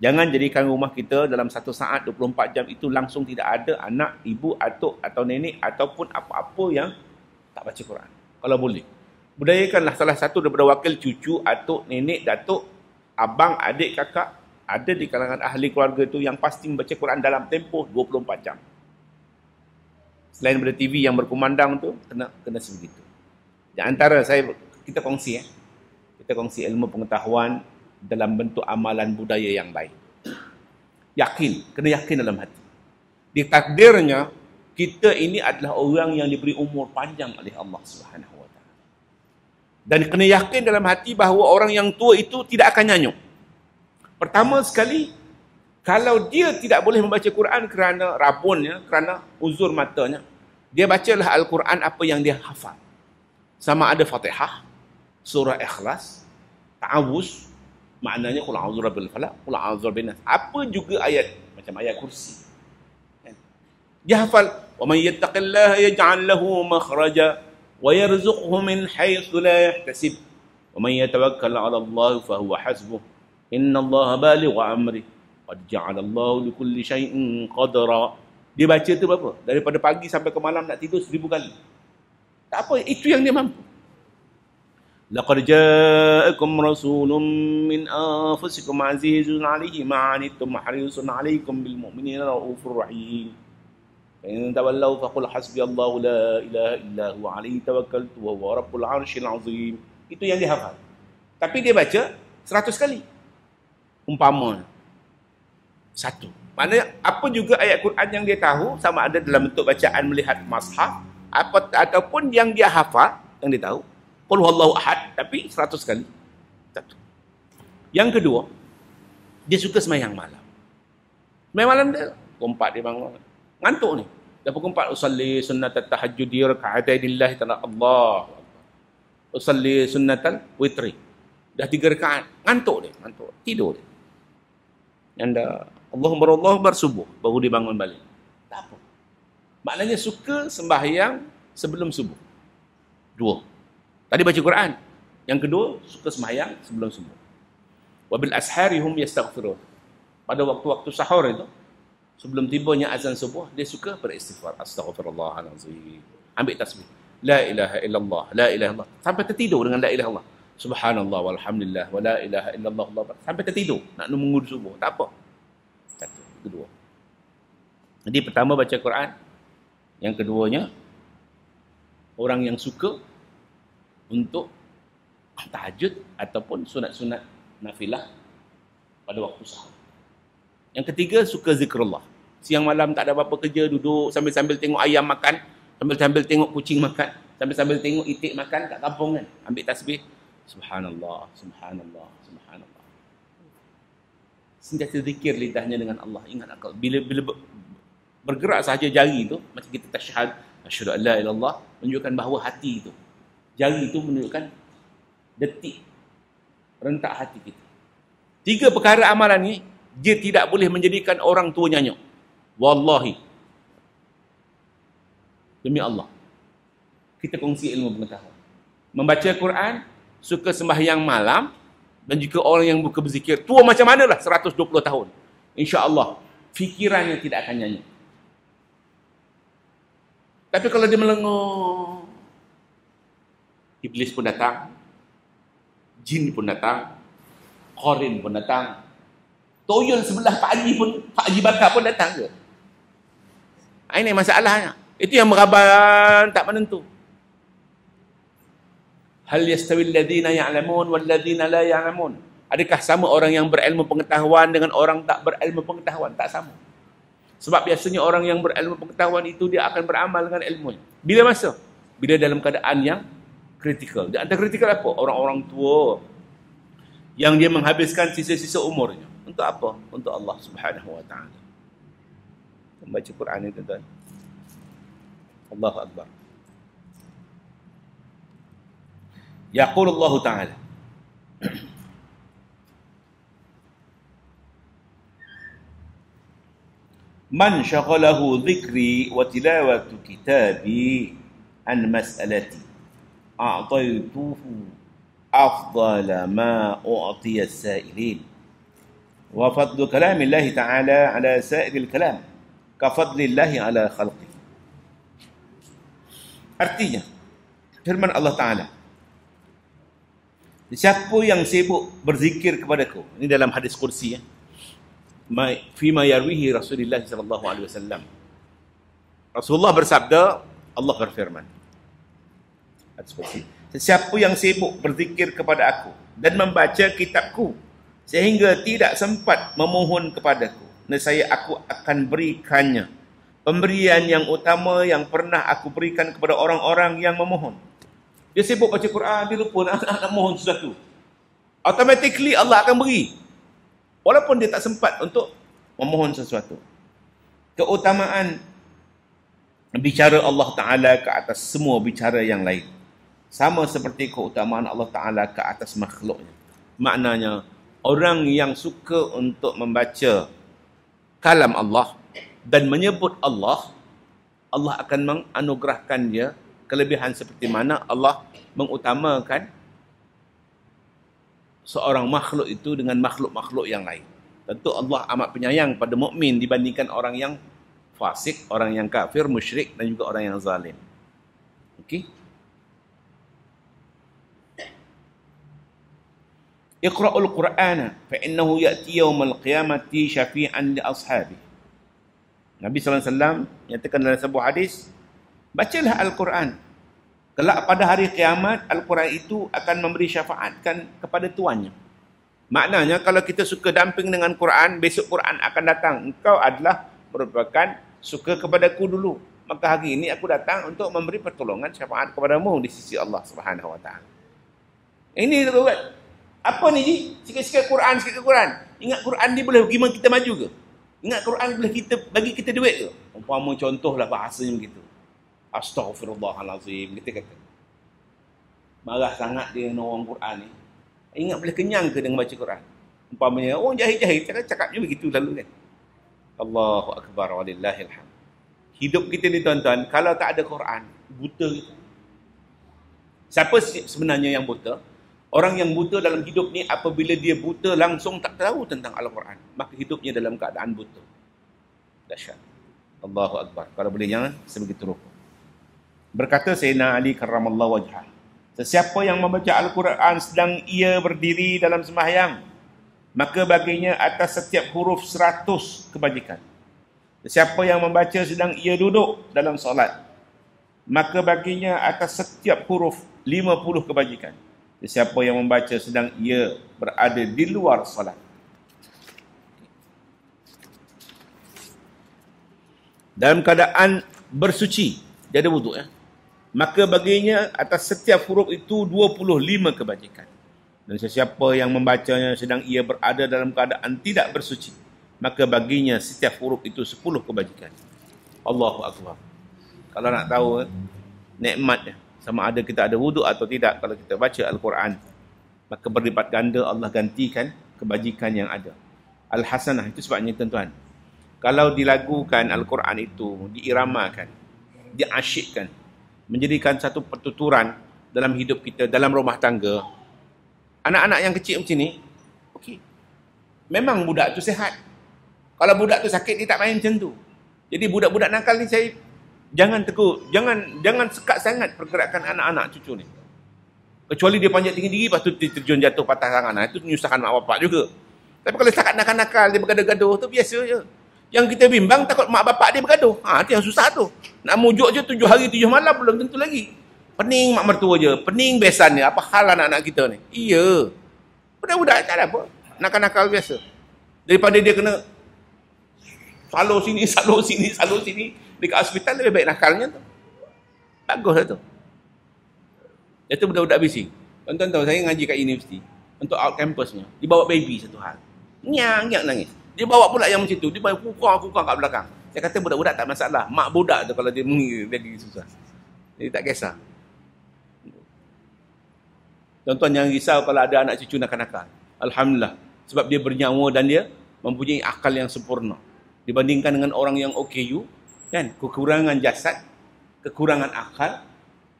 Jangan jadikan rumah kita dalam 1 saat 24 jam itu langsung tidak ada anak, ibu, atuk atau nenek ataupun apa-apa yang tak baca Quran. Kalau boleh, budayakanlah salah satu daripada wakil cucu, atuk, nenek, datuk, abang, adik, kakak ada di kalangan ahli keluarga tu yang pasti membaca Quran dalam tempoh 24 jam. Selain daripada TV yang berkumandang tu, kena sebegitu. Di antara kita kongsi kita kongsi ilmu pengetahuan dalam bentuk amalan budaya yang baik. Kena yakin dalam hati. Di takdirnya kita ini adalah orang yang diberi umur panjang oleh Allah Subhanahu wa taala. Dan kena yakin dalam hati bahawa orang yang tua itu tidak akan nyanyuk. Pertama sekali, kalau dia tidak boleh membaca Quran kerana rabunnya, kerana uzur matanya, dia bacalah Al-Quran apa yang dia hafal. Sama ada Fatihah, surah Ikhlas, ta'awuz, maknanya qul a'udzu birabbil falaq, qul a'udzu birabbin nas. Apa juga ayat, macam ayat kursi. Dia hafal, wa man yattaqillaha yaj'al lahu makhraja wa yarzuqhu min haitsu la yahtasib. Wa man yatawakkal 'ala Allah fa huwa hasbuh. Innallaha balighu amri. Qad ja'ala Allahu likulli syai'in qadra. Dia baca tu berapa? Daripada pagi sampai ke malam nak tidur 1000 kali. Tak apa, itu yang dia mampu. Laqad ja'akum rasulun min anfusikum azizun 'alaihi ma 'anittum harisun 'alaikum bil mu'minina raufur rahim. In tawallaw faqul hasbiyallahu la ilaha illa huwa 'alaihi tawakkaltu wa huwa rabbul 'arsyil 'azim. Itu yang dia hafal. Tapi dia baca 100 kali. Umpama satu. Maknanya apa juga ayat Quran yang dia tahu, sama ada dalam bentuk bacaan melihat mushaf ataupun yang dia hafal, yang dia tahu, qul huwallahu ahad, tapi 100 kali. Satu. Yang kedua, dia suka sembahyang malam. Sembahyang malam dia pukul 4 dia bangun. Ngantuk ni. Dah pukul 4 usalli sunnatat tahajjudi raka'atain lillahi ta'ala Allah. Usalli sunnatal witri. Dah 3 rakaat, ngantuk dia, tidur dia. Anda Allahu Akbar subuh, baru dia bangun balik. Tak apa. Maknanya suka sembahyang sebelum subuh. 2. Tadi baca Quran. Yang kedua, suka sembahyang sebelum subuh. Wabil asharihum yastaghfirun. Pada waktu-waktu sahur itu, sebelum tibanya azan subuh, dia suka beristighfar. Astaghfirullahalazim. Ambil tasbih. La ilaha illallah, la ilaha illallah. Sampai tertidur dengan la ilaha illallah. Subhanallah walhamdulillah wa la ilaha illallah. Sampai tertidur nak menunggu subuh. Tak apa. Satu, kedua. Jadi pertama baca Quran. Yang keduanya, orang yang suka untuk tahajud ataupun sunat-sunat nafilah pada waktu sahur. Yang ketiga, suka zikrullah. Siang malam tak ada apa-apa kerja, duduk sambil-sambil tengok ayam makan, sambil-sambil tengok kucing makan, sambil-sambil tengok itik makan kat kampung kan. Ambil tasbih. Subhanallah, subhanallah, subhanallah. Sentiasa zikir lidahnya dengan Allah. Ingat akal. Bila bergerak sahaja jari itu, macam kita tasyahad, asyhadu an la ilaha illallah, menunjukkan bahawa hati itu, jari itu menunjukkan detik rentak hati kita. 3 perkara amalan ni, dia tidak boleh menjadikan orang tua nyanyuk. Wallahi. Demi Allah. Kita kongsi ilmu pengetahuan. Membaca Quran, suka sembahyang malam, dan jika orang yang buka berzikir, tua macam mana lah 120 tahun. InsyaAllah, fikirannya tidak akan nyanyi. Tapi kalau dia melengok, iblis pun datang, jin pun datang, qarin pun datang, Toyol sebelah Pak Haji Bakar pun datang ke? Ini masalahnya. Itu yang meraban tak menentu. Hal yastawi alladhina ya'lamun wal ladhina la ya'lamun. Adakah sama orang yang berilmu pengetahuan dengan orang tak berilmu pengetahuan? Tak sama. Sebab biasanya orang yang berilmu pengetahuan itu dia akan beramal dengan ilmu. Bila masa? Bila dalam keadaan yang kritikal. Di antara kritikal apa? Orang-orang tua yang dia menghabiskan sisa-sisa umurnya. Untuk apa? Untuk Allah Subhanahu wa taala. Membaca Quran itu tuan. Allahu akbar. Yaqul Allah taala. Man syaghalahu dhikri wa tilawatu kitabi an mas'alati a'taytuhu afdala ma u'tiya as-sa'ilin. Wa fadlu kalamillahi ta'ala ala sa'iril kalam ka fadlillahi ala khalqi. Artinya firman Allah Ta'ala, siapa yang sibuk berzikir kepadaku, ini dalam hadis kursi ya, fima yarwihi Rasulullah sallallahu alaihi wasallam. Rasulullah bersabda, Allah berfirman, hadis kursi, sesiapa yang sibuk berzikir kepada aku dan membaca kitabku sehingga tidak sempat memohon kepadaku, nescaya aku akan berikannya pemberian yang utama yang pernah aku berikan kepada orang-orang yang memohon. Dia sibuk baca Quran, dia lupa nak mohon sesuatu. Automatically Allah akan beri, walaupun dia tak sempat untuk memohon sesuatu. Keutamaan bicara Allah Ta'ala ke atas semua bicara yang lain sama seperti keutamaan Allah Ta'ala ke atas makhluknya. Maknanya, orang yang suka untuk membaca kalam Allah dan menyebut Allah, Allah akan menganugerahkan dia kelebihan seperti mana Allah mengutamakan seorang makhluk itu dengan makhluk-makhluk yang lain. Tentu Allah amat penyayang pada mukmin dibandingkan orang yang fasik, orang yang kafir, musyrik dan juga orang yang zalim. Okey? Iqra'ul Qur'ana fa innahu ya'ti yawmal qiyamati syafi'an li ashabi. Nabi sallallahu alaihi wasallam nyatakan dalam sebuah hadis, bacalah Al-Quran. Kelak pada hari kiamat, Al-Quran itu akan memberi syafaatkan kepada tuannya. Maknanya kalau kita suka damping dengan Quran, besok Quran akan datang. Engkau adalah merupakan suka kepadaku dulu. Maka hari ini aku datang untuk memberi pertolongan syafaat kepadamu di sisi Allah Subhanahu wa taala. Ini buat apa ni Ji? Sikit-sikit Quran, sikit Quran. Ingat Quran ni boleh bagi kita maju ke? Ingat Quran boleh kita bagi kita duit ke? Umpama contohlah bahasanya begitu. Astaghfirullahalazim, kita kata. Marah sangat dia dengan orang Quran ni. Ingat boleh kenyang ke dengan baca Quran? Umpamanya orang jahil-jahil cakap je begitu lalu kan. Allahu akbar walillahil hamd. Hidup kita ni tuan-tuan, kalau tak ada Quran, buta kita. Siapa sebenarnya yang buta? Orang yang buta dalam hidup ni apabila dia buta langsung tak tahu tentang Al-Quran, maka hidupnya dalam keadaan buta. Dahsyat. Allahu akbar. Kalau boleh jangan sebegitu rupa. Berkata Sayyidina Ali karramallahu wajhah, sesiapa yang membaca Al-Quran sedang ia berdiri dalam sembahyang, maka baginya atas setiap huruf 100 kebajikan. Sesiapa yang membaca sedang ia duduk dalam solat, maka baginya atas setiap huruf 50 kebajikan. Sesiapa yang membaca sedang ia berada di luar solat. Dalam keadaan bersuci, dia ada wuduk ya. Maka baginya atas setiap huruf itu 25 kebajikan. Dan sesiapa yang membacanya sedang ia berada dalam keadaan tidak bersuci, maka baginya setiap huruf itu 10 kebajikan. Allahu akbar. Kalau nak tahu nikmatnya, sama ada kita ada wuduk atau tidak, kalau kita baca Al-Quran, maka berlipat ganda Allah gantikan kebajikan yang ada. Al-Hasanah, itu sebabnya tuan-tuan, kalau dilagukan Al-Quran itu, diiramakan, diasyikkan, menjadikan satu pertuturan dalam hidup kita, dalam rumah tangga, anak-anak yang kecil macam ni, okey, memang budak tu sihat. Kalau budak tu sakit, dia tak main macam tu. Jadi budak-budak nakal ni saya jangan tegur, jangan sekat sangat pergerakan anak-anak cucu ni. Kecuali dia panjat tinggi-tinggi, lepas tu terjun jatuh patah tangan. Itu menyusahkan mak bapak juga. Tapi kalau setakat nakal-nakal dia bergaduh-gaduh tu biasa je. Yang kita bimbang takut mak bapak dia bergaduh. Itu yang susah tu. Nak mujuk je 7 hari 7 malam belum tentu lagi. Pening mak mertua je, pening besan dia. Apa hal anak-anak kita ni? Iya. Budak-budak tak ada apa. Nakal-nakal biasa. Daripada dia kena salur sini, salur sini, salur sini. Dekat hospital lebih baik nakalnya tu. Baguslah tu. Itu budak-budak bising. Tuan-tuan tahu, saya ngaji kat universiti. Untuk out campusnya. Dia bawa baby satu hal. Nyak nangis. Dia bawa pula yang macam tu. Dia bawa kukang kat belakang. Saya kata budak-budak tak masalah. Mak budak tu kalau dia mengira, dia lagi susah. Jadi tak kisah. Tuan-tuan jangan risau kalau ada anak cucu nakal-nakal. Alhamdulillah. Sebab dia bernyawa dan dia mempunyai akal yang sempurna. Dibandingkan dengan orang yang OKU, kan? Kekurangan jasad, kekurangan akal,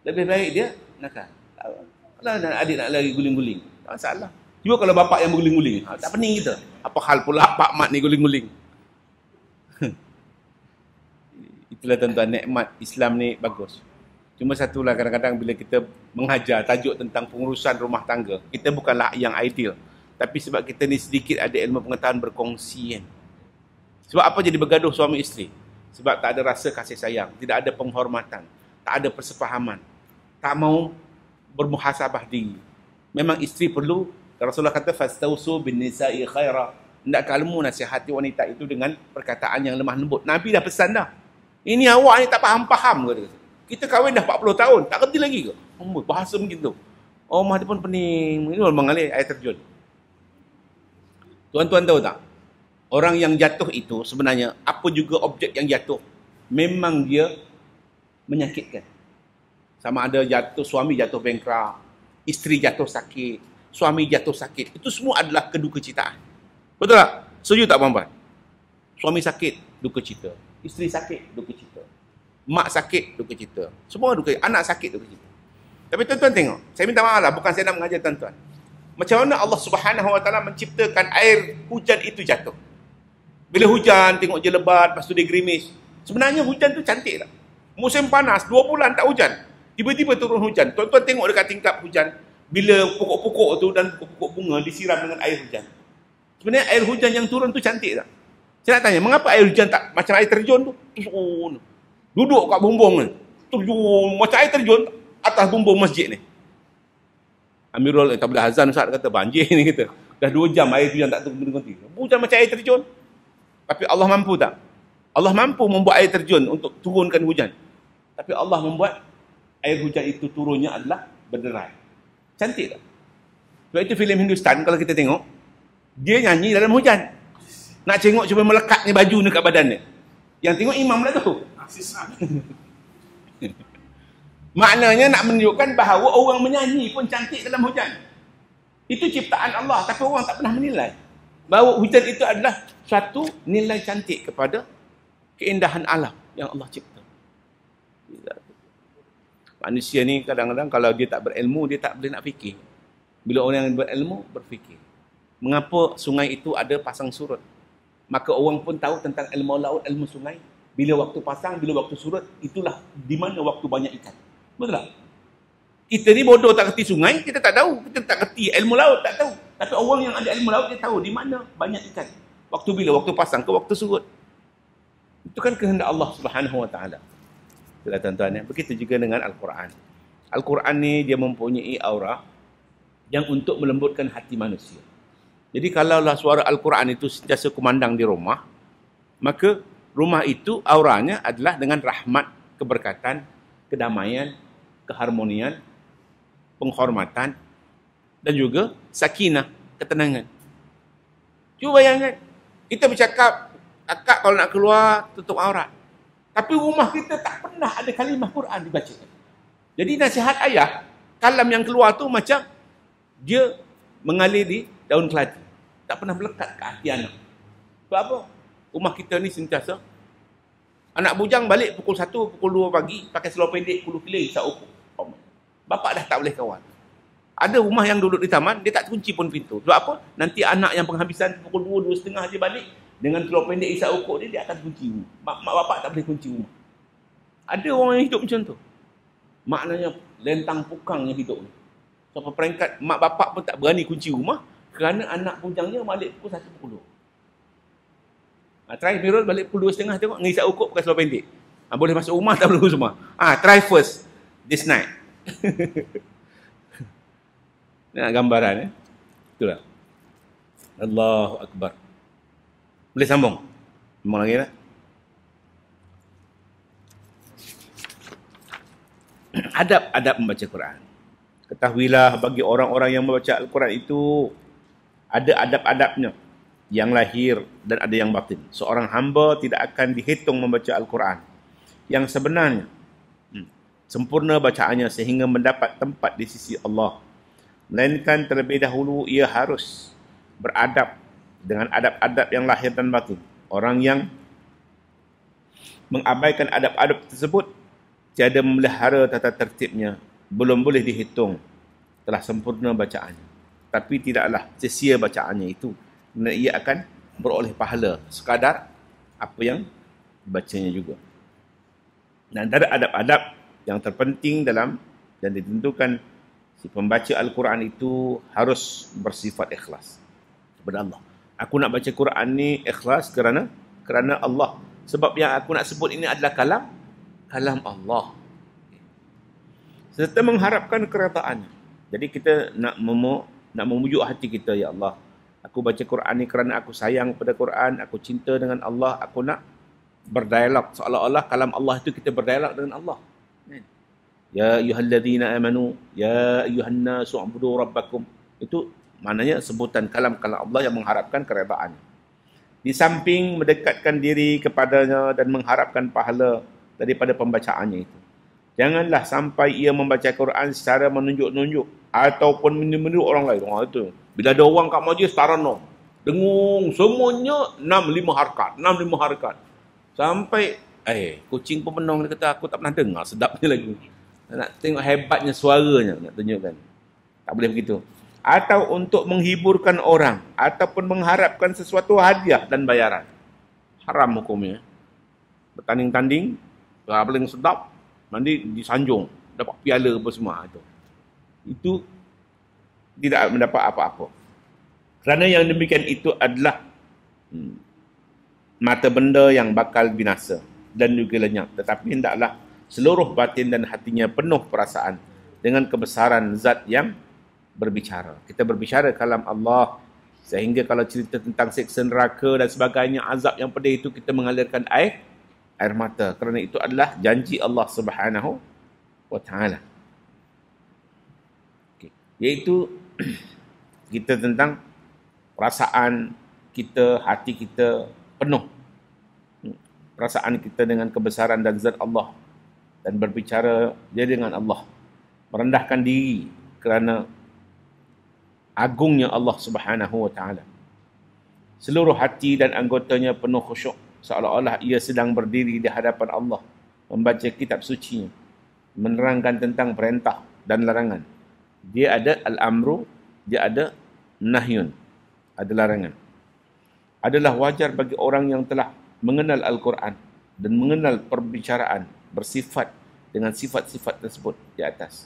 lebih baik dia nakal. Kalau adik nak lari guling-guling, tak masalah. Cuba kalau bapak yang berguling-guling, tak pening kita. Apa hal pula pak mat ni guling-guling? Itulah tuan-tuan, nikmat Islam ni bagus. Cuma satulah kadang-kadang bila kita mengajar tajuk tentang pengurusan rumah tangga, kita bukanlah yang ideal. Tapi sebab kita ni sedikit ada ilmu pengetahuan berkongsi kan. Sebab apa jadi bergaduh suami isteri? Sebab tak ada rasa kasih sayang, tidak ada penghormatan, tak ada persefahaman, tak mau bermuhasabah diri. Memang isteri perlu, Rasulullah kata fastausu bin nisa'i khaira. Hendak kamu nasihati wanita itu dengan perkataan yang lemah lembut. Nabi dah pesan dah. Ini awak ni tak faham-faham ke? Kita kahwin dah 40 tahun, tak kerti lagi ke? Bahasa begitu. Oh, mah dia pun pening. Ini orang mengalir air terjun. Tuan-tuan tahu tak? Orang yang jatuh itu sebenarnya apa juga objek yang jatuh, memang dia menyakitkan. Sama ada jatuh, suami jatuh bankrupt, isteri jatuh sakit, suami jatuh sakit. Itu semua adalah kedukecitaan. Betul tak? Setuju tak puan-puan? Suami sakit, duka cita. Isteri sakit, duka cita. Mak sakit, duka cita. Semua duka cita. Anak sakit, duka cita. Tapi tuan-tuan tengok. Saya minta maaf lah. Bukan saya nak mengajar tuan-tuan. Macam mana Allah Subhanahu Wa Taala menciptakan air hujan itu jatuh. Bila hujan, tengok je lebat, lepas tu dia gerimis. Sebenarnya hujan tu cantik tak? Musim panas, 2 bulan tak hujan. Tiba-tiba turun hujan. Tuan-tuan tengok dekat tingkap hujan. Bila pokok-pokok tu dan pokok-pokok bunga disiram dengan air hujan. Sebenarnya air hujan yang turun tu cantik tak? Saya nak tanya, mengapa air hujan tak macam air terjun tu? Turun. Duduk kat bumbung ni. Terjun. Macam air terjun atas bumbung masjid ni. Amirul Tabligh Azan Ustaz kata banjir ni kita. Dah 2 jam air hujan tak turun-turun. Hujan macam air terjun. Tapi Allah mampu tak? Allah mampu membuat air terjun untuk turunkan hujan. Tapi Allah membuat air hujan itu turunnya adalah berderai. Cantik tak? Sebab itu filem Hindustan kalau kita tengok, dia nyanyi dalam hujan. Nak tengok cuma melekatnya baju ni kat badan dia. Yang tengok imam lah tu. Maknanya nak menunjukkan bahawa orang menyanyi pun cantik dalam hujan. Itu ciptaan Allah, tapi orang tak pernah menilai bahawa hujan itu adalah satu nilai cantik kepada keindahan alam yang Allah cipta. Manusia ni kadang-kadang kalau dia tak berilmu, dia tak boleh nak fikir. Bila orang yang berilmu, berfikir. Mengapa sungai itu ada pasang surut? Maka orang pun tahu tentang ilmu laut, ilmu sungai. Bila waktu pasang, bila waktu surut, itulah di mana waktu banyak ikan. Betul tak? Kita ni bodoh tak kerti sungai, kita tak tahu. Kita tak kerti ilmu laut, tak tahu. Tapi orang yang ada ilmu laut, dia tahu di mana banyak ikan. Waktu bila? Waktu pasang ke waktu surut. Itu kan kehendak Allah Subhanahu Wa Taala. Itulah tuan-tuan ya. Begitu juga dengan Al-Quran. Al-Quran ni dia mempunyai aura yang untuk melembutkan hati manusia. Jadi kalaulah suara Al-Quran itu sentiasa kumandang di rumah, maka rumah itu auranya adalah dengan rahmat, keberkatan, kedamaian, keharmonian, penghormatan dan juga sakinah, ketenangan. Cuba bayangkan, kita bercakap, akak kalau nak keluar tutup aurat. Tapi rumah kita tak pernah ada kalimah Quran dibacakan. Jadi nasihat ayah, kalam yang keluar tu macam dia mengalir di daun keladi. Tak pernah melekat ke hati anak. Sebab apa? Rumah kita ni sentiasa anak bujang balik pukul 1, pukul 2 pagi, pakai seluar pendek, puluh pilih, isap ukur. Bapak dah tak boleh kawan. Ada rumah yang duduk di taman, dia tak kunci pun pintu. Sebab apa? Nanti anak yang penghabisan pukul 2, 2.30 dia balik, dengan seluar pendek, isap ukur dia akan kunci rumah. Mak bapak tak boleh kunci rumah. Ada orang yang hidup macam tu. Maknanya lentang pukang yang hidup ni. Sampai peringkat mak bapak pun tak berani kunci rumah, Kerana anak bujangnya balik pukul 1 pukul 2. Try Mirul balik pukul 2.30 tengok, ngisap ukur pakai seluar pendek. Boleh masuk rumah tak perlu semua. Try first this night. Nak gambaran itulah. Allahu Akbar. Boleh sambung? Sambung lagi lah. Adab-adab membaca Quran. Ketahuilah bagi orang-orang yang membaca Al-Quran itu ada adab-adabnya, yang lahir dan ada yang batin. Seorang hamba tidak akan dihitung membaca Al-Quran yang sebenarnya sempurna bacaannya sehingga mendapat tempat di sisi Allah, melainkan terlebih dahulu ia harus beradab dengan adab-adab yang lahir dan batin. Orang yang mengabaikan adab-adab tersebut, tiada memelihara tata tertibnya, belum boleh dihitung telah sempurna bacaannya. Tapi tidaklah sia-sia bacaannya itu, kerana ia akan beroleh pahala sekadar apa yang dibacanya juga. Dan antara adab-adab yang terpenting dalam dan ditentukan si pembaca Al-Quran itu harus bersifat ikhlas kepada Allah. Aku nak baca Quran ni ikhlas kerana Allah. Sebab yang aku nak sebut ini adalah kalam Allah. Serta mengharapkan keretaannya. Jadi kita nak memujuk hati kita, ya Allah, aku baca Quran ni kerana aku sayang pada Quran, aku cinta dengan Allah, aku nak berdialog seolah-olah kalam Allah itu kita berdialog dengan Allah. Ya ayyuhalladzina amanu ya ayyuhan nasu ubudu rabbakum. Itu maknanya sebutan kalam-kalam Allah yang mengharapkan keredaannya. Di samping mendekatkan diri kepadanya dan mengharapkan pahala daripada pembacaannya itu, janganlah sampai ia membaca Quran secara menunjuk-nunjuk ataupun meniru orang lain. Itu bila ada orang kat majlis taranum, dengung semuanya 6-5 harakat. Sampai kucing pun menong, dia kata aku tak pernah dengar sedapnya lagi. Nak tengok hebatnya suaranya, nak tunjukkan. Tak boleh begitu. Atau untuk menghiburkan orang ataupun mengharapkan sesuatu hadiah dan bayaran. Haram hukumnya. Bertanding-tanding, paling sedap, nanti disanjung, dapat piala apa semua itu. Itu tidak mendapat apa-apa. Kerana yang demikian itu adalah mata benda yang bakal binasa dan juga lenyap. Tetapi hendaklah seluruh batin dan hatinya penuh perasaan dengan kebesaran zat yang berbicara. Kita berbicara kalam Allah, sehingga kalau cerita tentang siksa neraka dan sebagainya, azab yang pedih itu, kita mengalirkan air mata. Kerana itu adalah janji Allah Subhanahu wa Ta'ala. Iaitu kita tentang perasaan kita, hati kita penuh perasaan kita dengan kebesaran dan zat Allah, dan berbicara dia dengan Allah, merendahkan diri kerana agungnya Allah Subhanahu wa Ta'ala. Seluruh hati dan anggotanya penuh khusyuk, seolah-olah ia sedang berdiri di hadapan Allah, membaca kitab suci, menerangkan tentang perintah dan larangan. Dia ada al-amru, dia ada nahyun, ada larangan. Adalah wajar bagi orang yang telah mengenal Al-Quran dan mengenal perbicaraan bersifat dengan sifat-sifat tersebut di atas,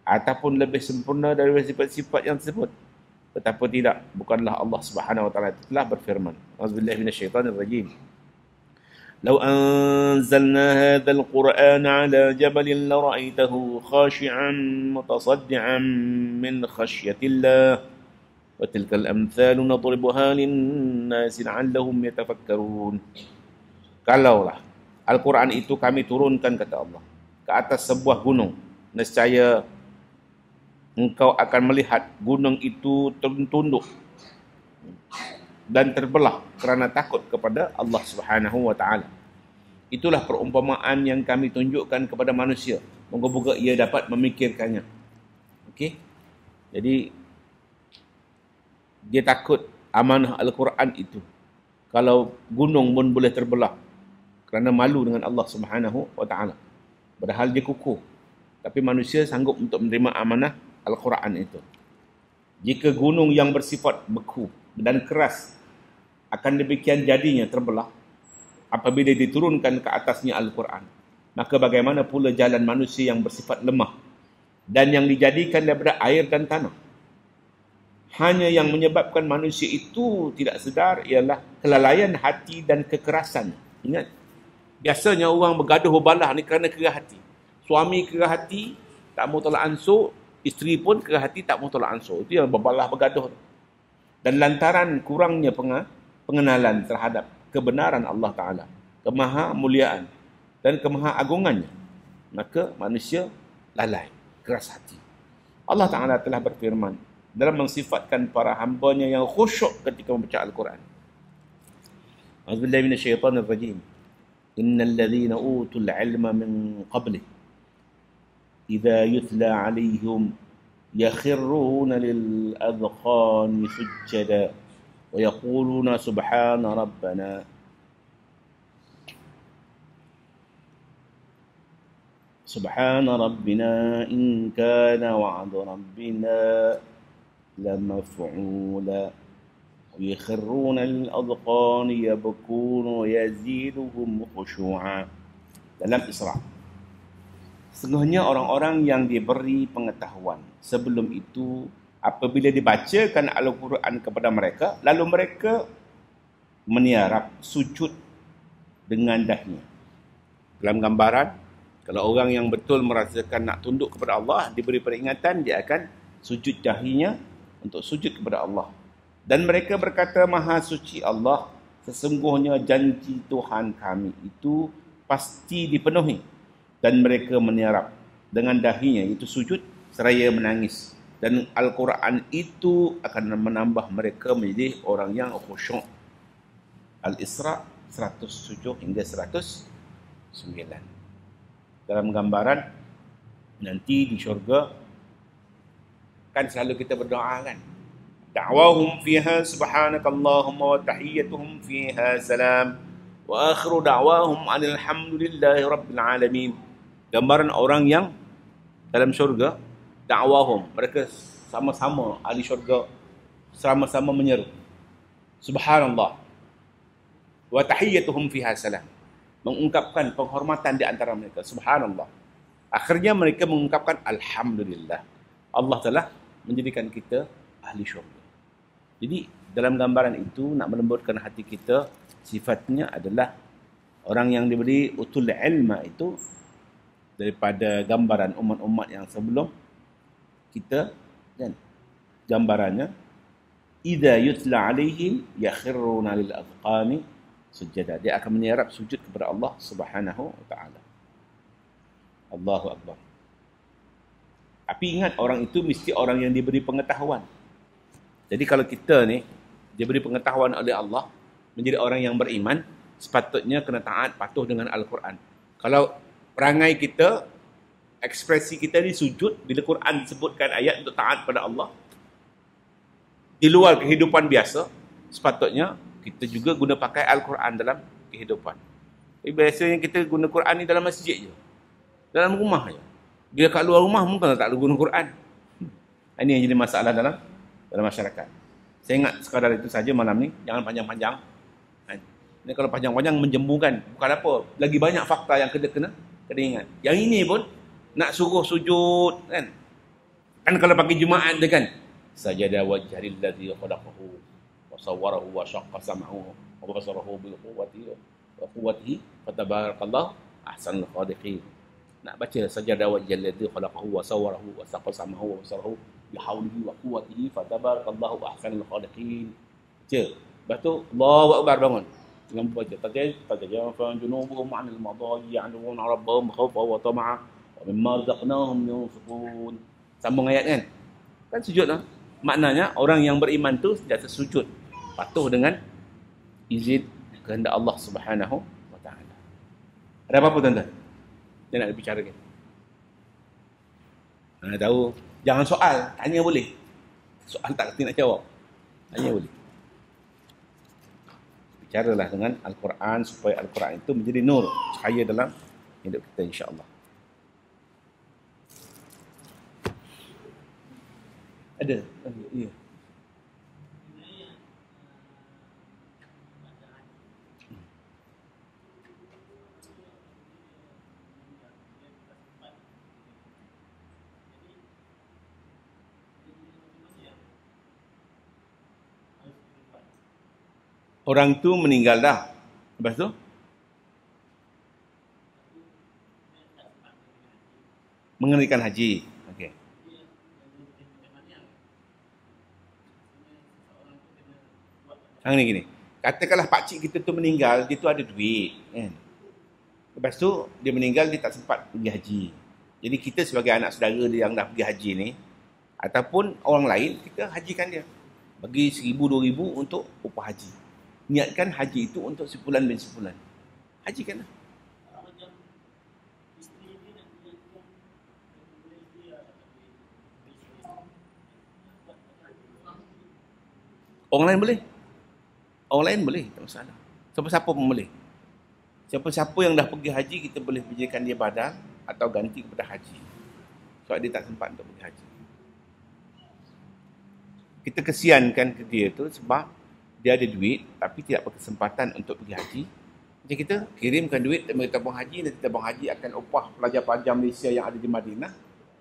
ataupun lebih sempurna dari sifat-sifat yang tersebut. Betapa tidak, bukanlah Allah Subhanahu wa Ta'ala telah berfirman, A'udzubillahi minasyaitonirrajim, "Lau anzalna hadzal Qur'ana 'ala jabalin la ra'aitahu khashi'an mutasaddian min khasyatillah wa tilkal amthalu nadribuha lin-nasi la'allahum yatafakkarun." Kalaulah Al-Quran itu kami turunkan, kata Allah, ke atas sebuah gunung, nescaya engkau akan melihat gunung itu tunduk dan terbelah kerana takut kepada Allah Subhanahu wa Ta'ala. Itulah perumpamaan yang kami tunjukkan kepada manusia. Moga-moga ia dapat memikirkannya. Okey? Jadi dia takut amanah Al-Quran itu. Kalau gunung pun boleh terbelah kerana malu dengan Allah Subhanahu wa Ta'ala. Padahal dia kukuh. Tapi manusia sanggup untuk menerima amanah Al-Quran itu. Jika gunung yang bersifat beku dan keras akan demikian jadinya terbelah apabila diturunkan ke atasnya Al-Quran, maka bagaimana pula jalan manusia yang bersifat lemah dan yang dijadikan daripada air dan tanah? Hanya yang menyebabkan manusia itu tidak sedar ialah kelalaian hati dan kekerasan. Ingat, biasanya orang bergaduh berbalah ni kerana kerah hati. Suami kerah hati, tak mau tolak ansur. Isteri pun kerah hati, tak mau tolak ansur. Itu yang berbalah bergaduh. Dan lantaran kurangnya pengenalan terhadap kebenaran Allah Ta'ala, kemahamuliaan dan kemahaagungannya, maka manusia lalai, keras hati. Allah Ta'ala telah berfirman dalam mensifatkan para hambanya yang khusyuk ketika membaca Al-Quran. A'udzubillahi minasyaitonirrajim. Innal ladzina utul ilma min qablih idza yutla 'alaihim yakhruna lil adqani sujada wa yaquluna subhana rabbana in kana wa'du rabbina لمفعولا ويخرون للأذقان يبكون ويزيدهم خشوعا. Dalam Isra, sesungguhnya orang-orang yang diberi pengetahuan sebelum itu, apabila dibacakan Al-Quran kepada mereka, lalu mereka meniarap sujud dengan dahinya. Dalam gambaran, kalau orang yang betul merasakan nak tunduk kepada Allah, diberi peringatan, dia akan sujud dahinya untuk sujud kepada Allah. Dan mereka berkata, Maha suci Allah, sesungguhnya janji Tuhan kami itu pasti dipenuhi. Dan mereka meniarap dengan dahinya, itu sujud seraya menangis. Dan Al-Quran itu akan menambah mereka menjadi orang yang khusyuk. Al-Isra 107 hingga 109. Dalam gambaran, nanti di syurga, kan selalu kita berdoa kan, da'wahum fiha subhanakallahumma wa tahiyyatuhum fiha salam wa akhiru da'wahum alhamdulillahi rabbil alamin. Gambaran orang yang dalam syurga, da'wahum, mereka sama-sama ahli syurga sama-sama menyeru subhanallah, wa tahiyyatuhum fiha salam, mengungkapkan penghormatan di antara mereka, subhanallah. Akhirnya mereka mengungkapkan alhamdulillah, Allah telah menjadikan kita ahli syurga. Jadi dalam gambaran itu nak melembutkan hati kita, sifatnya adalah orang yang diberi utul ilma itu daripada gambaran umat-umat yang sebelum kita, dan gambarannya idza yutla alaihim yakhruna lil adqani sujada, dia akan menyerap sujud kepada Allah Subhanahu wa taala. Allahu akbar. Tapi ingat, orang itu mesti orang yang diberi pengetahuan. Jadi kalau kita ni diberi pengetahuan oleh Allah, menjadi orang yang beriman, sepatutnya kena taat, patuh dengan Al-Quran. Kalau perangai kita, ekspresi kita ni sujud, bila Quran sebutkan ayat untuk taat pada Allah, di luar kehidupan biasa, sepatutnya kita juga guna pakai Al-Quran dalam kehidupan. Tapi biasanya kita guna Quran ni dalam masjid je, dalam rumah je. Bila kat luar rumah mungkin tak guna Quran. Ini yang jadi masalah dalam masyarakat. Saya ingat sekadar itu saja malam ni, jangan panjang-panjang. Ini kalau panjang-panjang menjembukan, bukan apa, lagi banyak fakta yang kena ingat. Yang ini pun nak suruh sujud kan. Kan kalau pagi Jumaat dia kan, sajada wajhil ladzi khalaqahu wa sawwarahu wa syaqqa sam'ahu wa basarahu bil quwwatihi fatabarakallahu ahsanul khaliqin. Nak baca sajada wajhal ladzi khalaqahu wa sawwarahu wa syaqqa sam'ahu wa basarahu bi haulihi wa quwwatihi fatabarakallahu ahsanul khaliqin. Baca. Lepas tu Allahu akbar, bangun. Dengan baca tajajafa junubuhum 'anil madaji ya'duna rabbahum khawfan wa tama'a wa mimma razaqnahum yunfiqun. Sambung ayat kan? Kan sujud lah. Maknanya orang yang beriman tu sentiasa sujud, patuh dengan izin kehendak Allah Subhanahu wa taala. Ada apa-apa tuan-tuan? Dia nak bicara kan? Tahu, jangan soal, tanya boleh. Soal tak kerti nak jawab. Tanya boleh. Bicaralah dengan Al-Quran supaya Al-Quran itu menjadi nur, cahaya dalam hidup kita, insya-Allah. Ada? Ya. Orang tu meninggal dah. Lepas tu? Mengenaikan haji. Okey. Gini. Katakanlah pakcik kita tu meninggal, dia tu ada duit. Kan? Lepas tu, dia meninggal, dia tak sempat pergi haji. Jadi kita sebagai anak saudara dia yang dah pergi haji ni, ataupun orang lain, kita hajikan dia. Bagi 1,000, 2,000 untuk upah haji. Niatkan haji itu untuk sebulan bin sebulan. Hajikanlah. Orang lain boleh. Orang lain boleh, tak masalah. Siapa-siapa pun boleh. Siapa-siapa yang dah pergi haji, kita boleh berikan dia badal atau ganti kepada haji. Sebab dia tak sempat untuk pergi haji. Kita kesiankan ke dia tu sebab dia ada duit tapi tidak berkesempatan untuk pergi haji. Jadi kita kirimkan duit dari tabung haji, dan tabung haji akan upah pelajar-pelajar Malaysia yang ada di Madinah,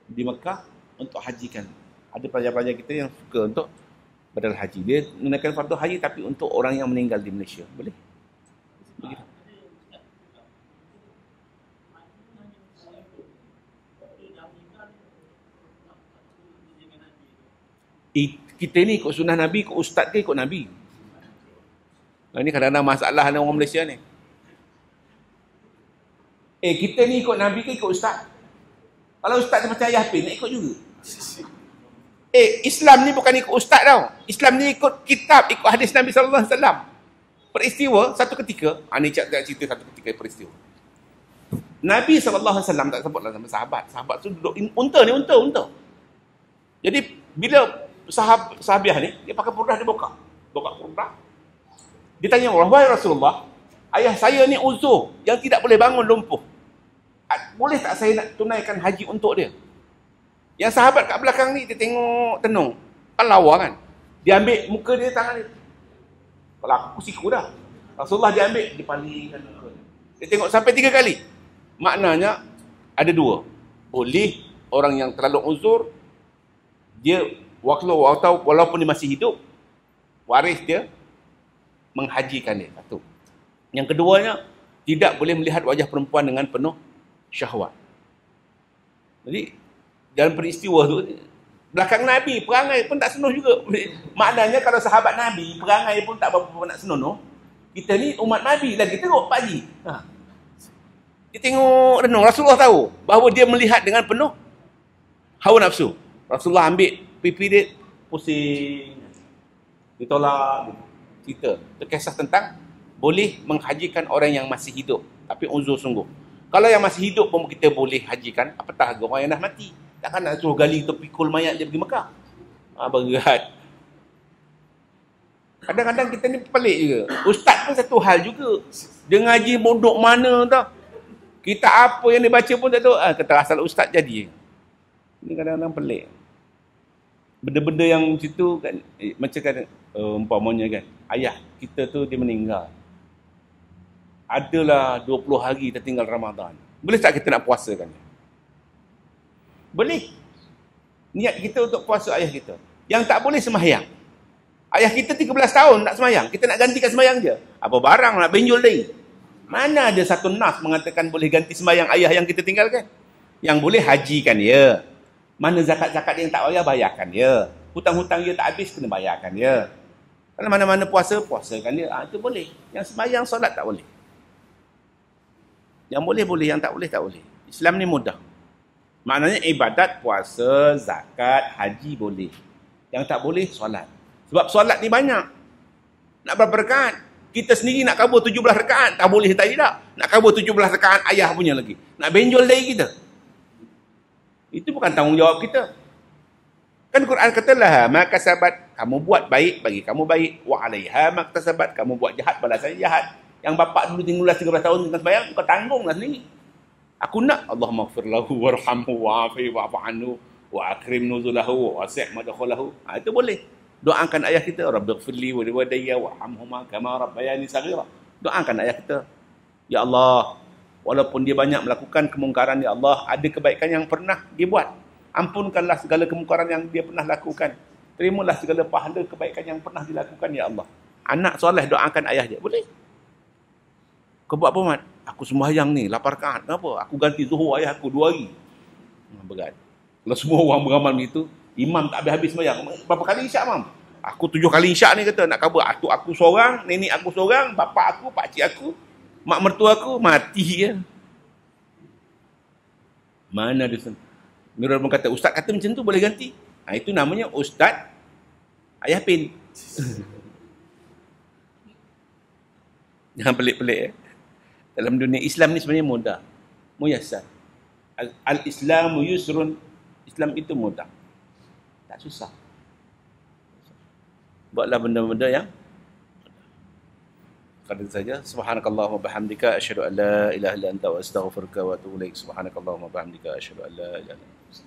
di Mekah untuk hajikan. Ada pelajar-pelajar kita yang suka untuk badal haji. Dia menunaikan fardu haji tapi untuk orang yang meninggal di Malaysia. Boleh? Begitu. Kita ni ikut sunnah Nabi, ikut ustaz ke ikut Nabi? Ini kadang-kadang masalah dengan orang Malaysia ni. Kita ni ikut Nabi ke ikut ustaz? Kalau ustaz dia macam ayah pin, nak ikut juga. Islam ni bukan ikut ustaz tau. Islam ni ikut kitab, ikut hadis Nabi SAW. Peristiwa satu ketika, ni cerita satu ketika peristiwa. Nabi SAW tak sebutlah sama sahabat. Sahabat tu duduk unta. Jadi bila sahabiah ni, dia pakai purdah, dia buka purdah. Dia tanya, wahai Rasulullah, ayah saya ni uzur yang tidak boleh bangun lumpuh. Boleh tak saya nak tunaikan haji untuk dia? Yang sahabat kat belakang ni, dia tengok tenung. Kan lawa kan? Dia ambil muka dia, tangan dia. Kalau aku siku dah. Rasulullah dia ambil, dia palingkan muka dia. Dia tengok sampai 3 kali. Maknanya, ada 2. Boleh orang yang terlalu uzur, dia walaupun dia masih hidup, waris dia menghajikan dia. Satu. Yang keduanya, tidak boleh melihat wajah perempuan dengan penuh syahwat. Jadi dalam peristiwa tu, belakang Nabi perangai pun tak senonoh juga. Maknanya kalau sahabat Nabi perangai pun tak berapa nak senonoh, kita ni umat Nabi lagi teruk Pak Haji. Dia tengok renung. Rasulullah tahu bahawa dia melihat dengan penuh hawa nafsu. Rasulullah ambil pipi dia, pusing, ditolak, cerita. Itu kisah tentang boleh menghajikan orang yang masih hidup tapi uzur sungguh. Kalau yang masih hidup pun kita boleh hajikan, apatah harga orang yang dah mati. Takkan nak suruh gali atau pikul mayat dia pergi Mekah. Berat. Kadang-kadang kita ni pelik juga. Ustaz pun satu hal juga. Dia ngaji bodok mana tau. Kita apa yang dia baca pun tak tahu. Kata asal ustaz jadi. Ini kadang-kadang pelik. Benda-benda yang situ kan, macam kan, umpamanya kan, ayah kita tu dia meninggal. Adalah 20 hari tertinggal Ramadan. Boleh tak kita nak puasakan? Boleh. Niat kita untuk puasa ayah kita. Yang tak boleh sembahyang. Ayah kita 13 tahun tak sembahyang. Kita nak gantikan sembahyang je. Apa barang nak benjol dia? Mana ada satu nas mengatakan boleh ganti sembahyang ayah yang kita tinggalkan? Yang boleh hajikan dia. Mana zakat-zakat dia yang tak bayar, bayarkan dia. Hutang-hutang dia tak habis, kena bayarkan dia. Kalau mana-mana puasa, puasakan dia. Itu boleh. Yang sembahyang, solat tak boleh. Yang boleh, yang tak boleh, tak boleh. Islam ni mudah. Maknanya ibadat, puasa, zakat, haji boleh. Yang tak boleh, solat. Sebab solat ni banyak. Nak berapa rakaat? Kita sendiri nak kabur 17 rakaat. Tak boleh tak tidak. Nak kabur 17 rakaat ayah punya lagi. Nak benjol dari kita. Itu bukan tanggungjawab kita. Kan Quran kata lah, maka sahabat kamu buat baik bagi kamu baik, wa alaiha maktasabat, kamu buat jahat balasan jahat. Yang bapak dulu tinggal 13 tahun dengan sembahyang, kau tanggunglah sendiri. Aku nak Allahumma ighfir lahu warhamhu wa'afi wa'fu anhu wa akrim nuzulahu wa wasi' madkhalahu. Itu boleh. Doakan ayah kita, rabbighfirli wa liwalidayya warhamhuma kama rabbayani saghira. Doakan ayah kita. Ya Allah, walaupun dia banyak melakukan kemungkaran, ya Allah, ada kebaikan yang pernah dia buat. Ampunkanlah segala kemungkaran yang dia pernah lakukan. Terimalah segala pahala kebaikan yang pernah dilakukan, ya Allah. Anak soleh doakan ayah dia. Boleh. Kau buat apa, Mat? Aku sembahyang ni, 8 rakaat. Kenapa? Aku ganti zuhur ayah aku 2 hari. Berat. Kalau semua orang beramal begitu, imam tak habis-habis sembahyang. Berapa kali isyak, Mam? Aku 7 kali isyak ni kata nak cover. Aku seorang, nenek aku seorang, bapa aku, pakcik aku, mak mertua aku, mati ya. Mana ada sen? Mirul pun kata, ustaz kata macam tu boleh ganti. Itu namanya ustaz ayah pin. Jangan pelik-pelik. Dalam dunia Islam ni sebenarnya mudah. Muyassar. Al-Islamu yusrun. Islam itu mudah. Tak susah. Buatlah benda-benda yang kata saja. Subhanakallahumma bihamdika asyhadu an la ilaha illa anta wa astaghfiruka wa atubu ilaik. Subhanakallahumma bihamdika asyhadu an la ilaha illa anta.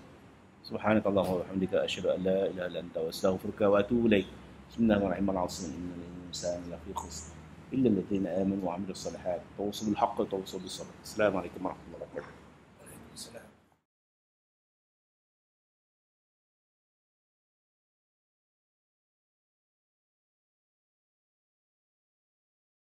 Subhanakallahumma wa bihamdika asyhadu an la ilaha illa anta wa astaghfiruka wa atubu ilaik. Bismillahirrahmanirrahim. Innal insana lafi khusr illa alladhina amanu wa 'amilus solihat. Tawassaw bil haqqi wa tawassaw bis sabr. Assalamualaikum warahmatullahi wabarakatuh. Waalaikumsalam.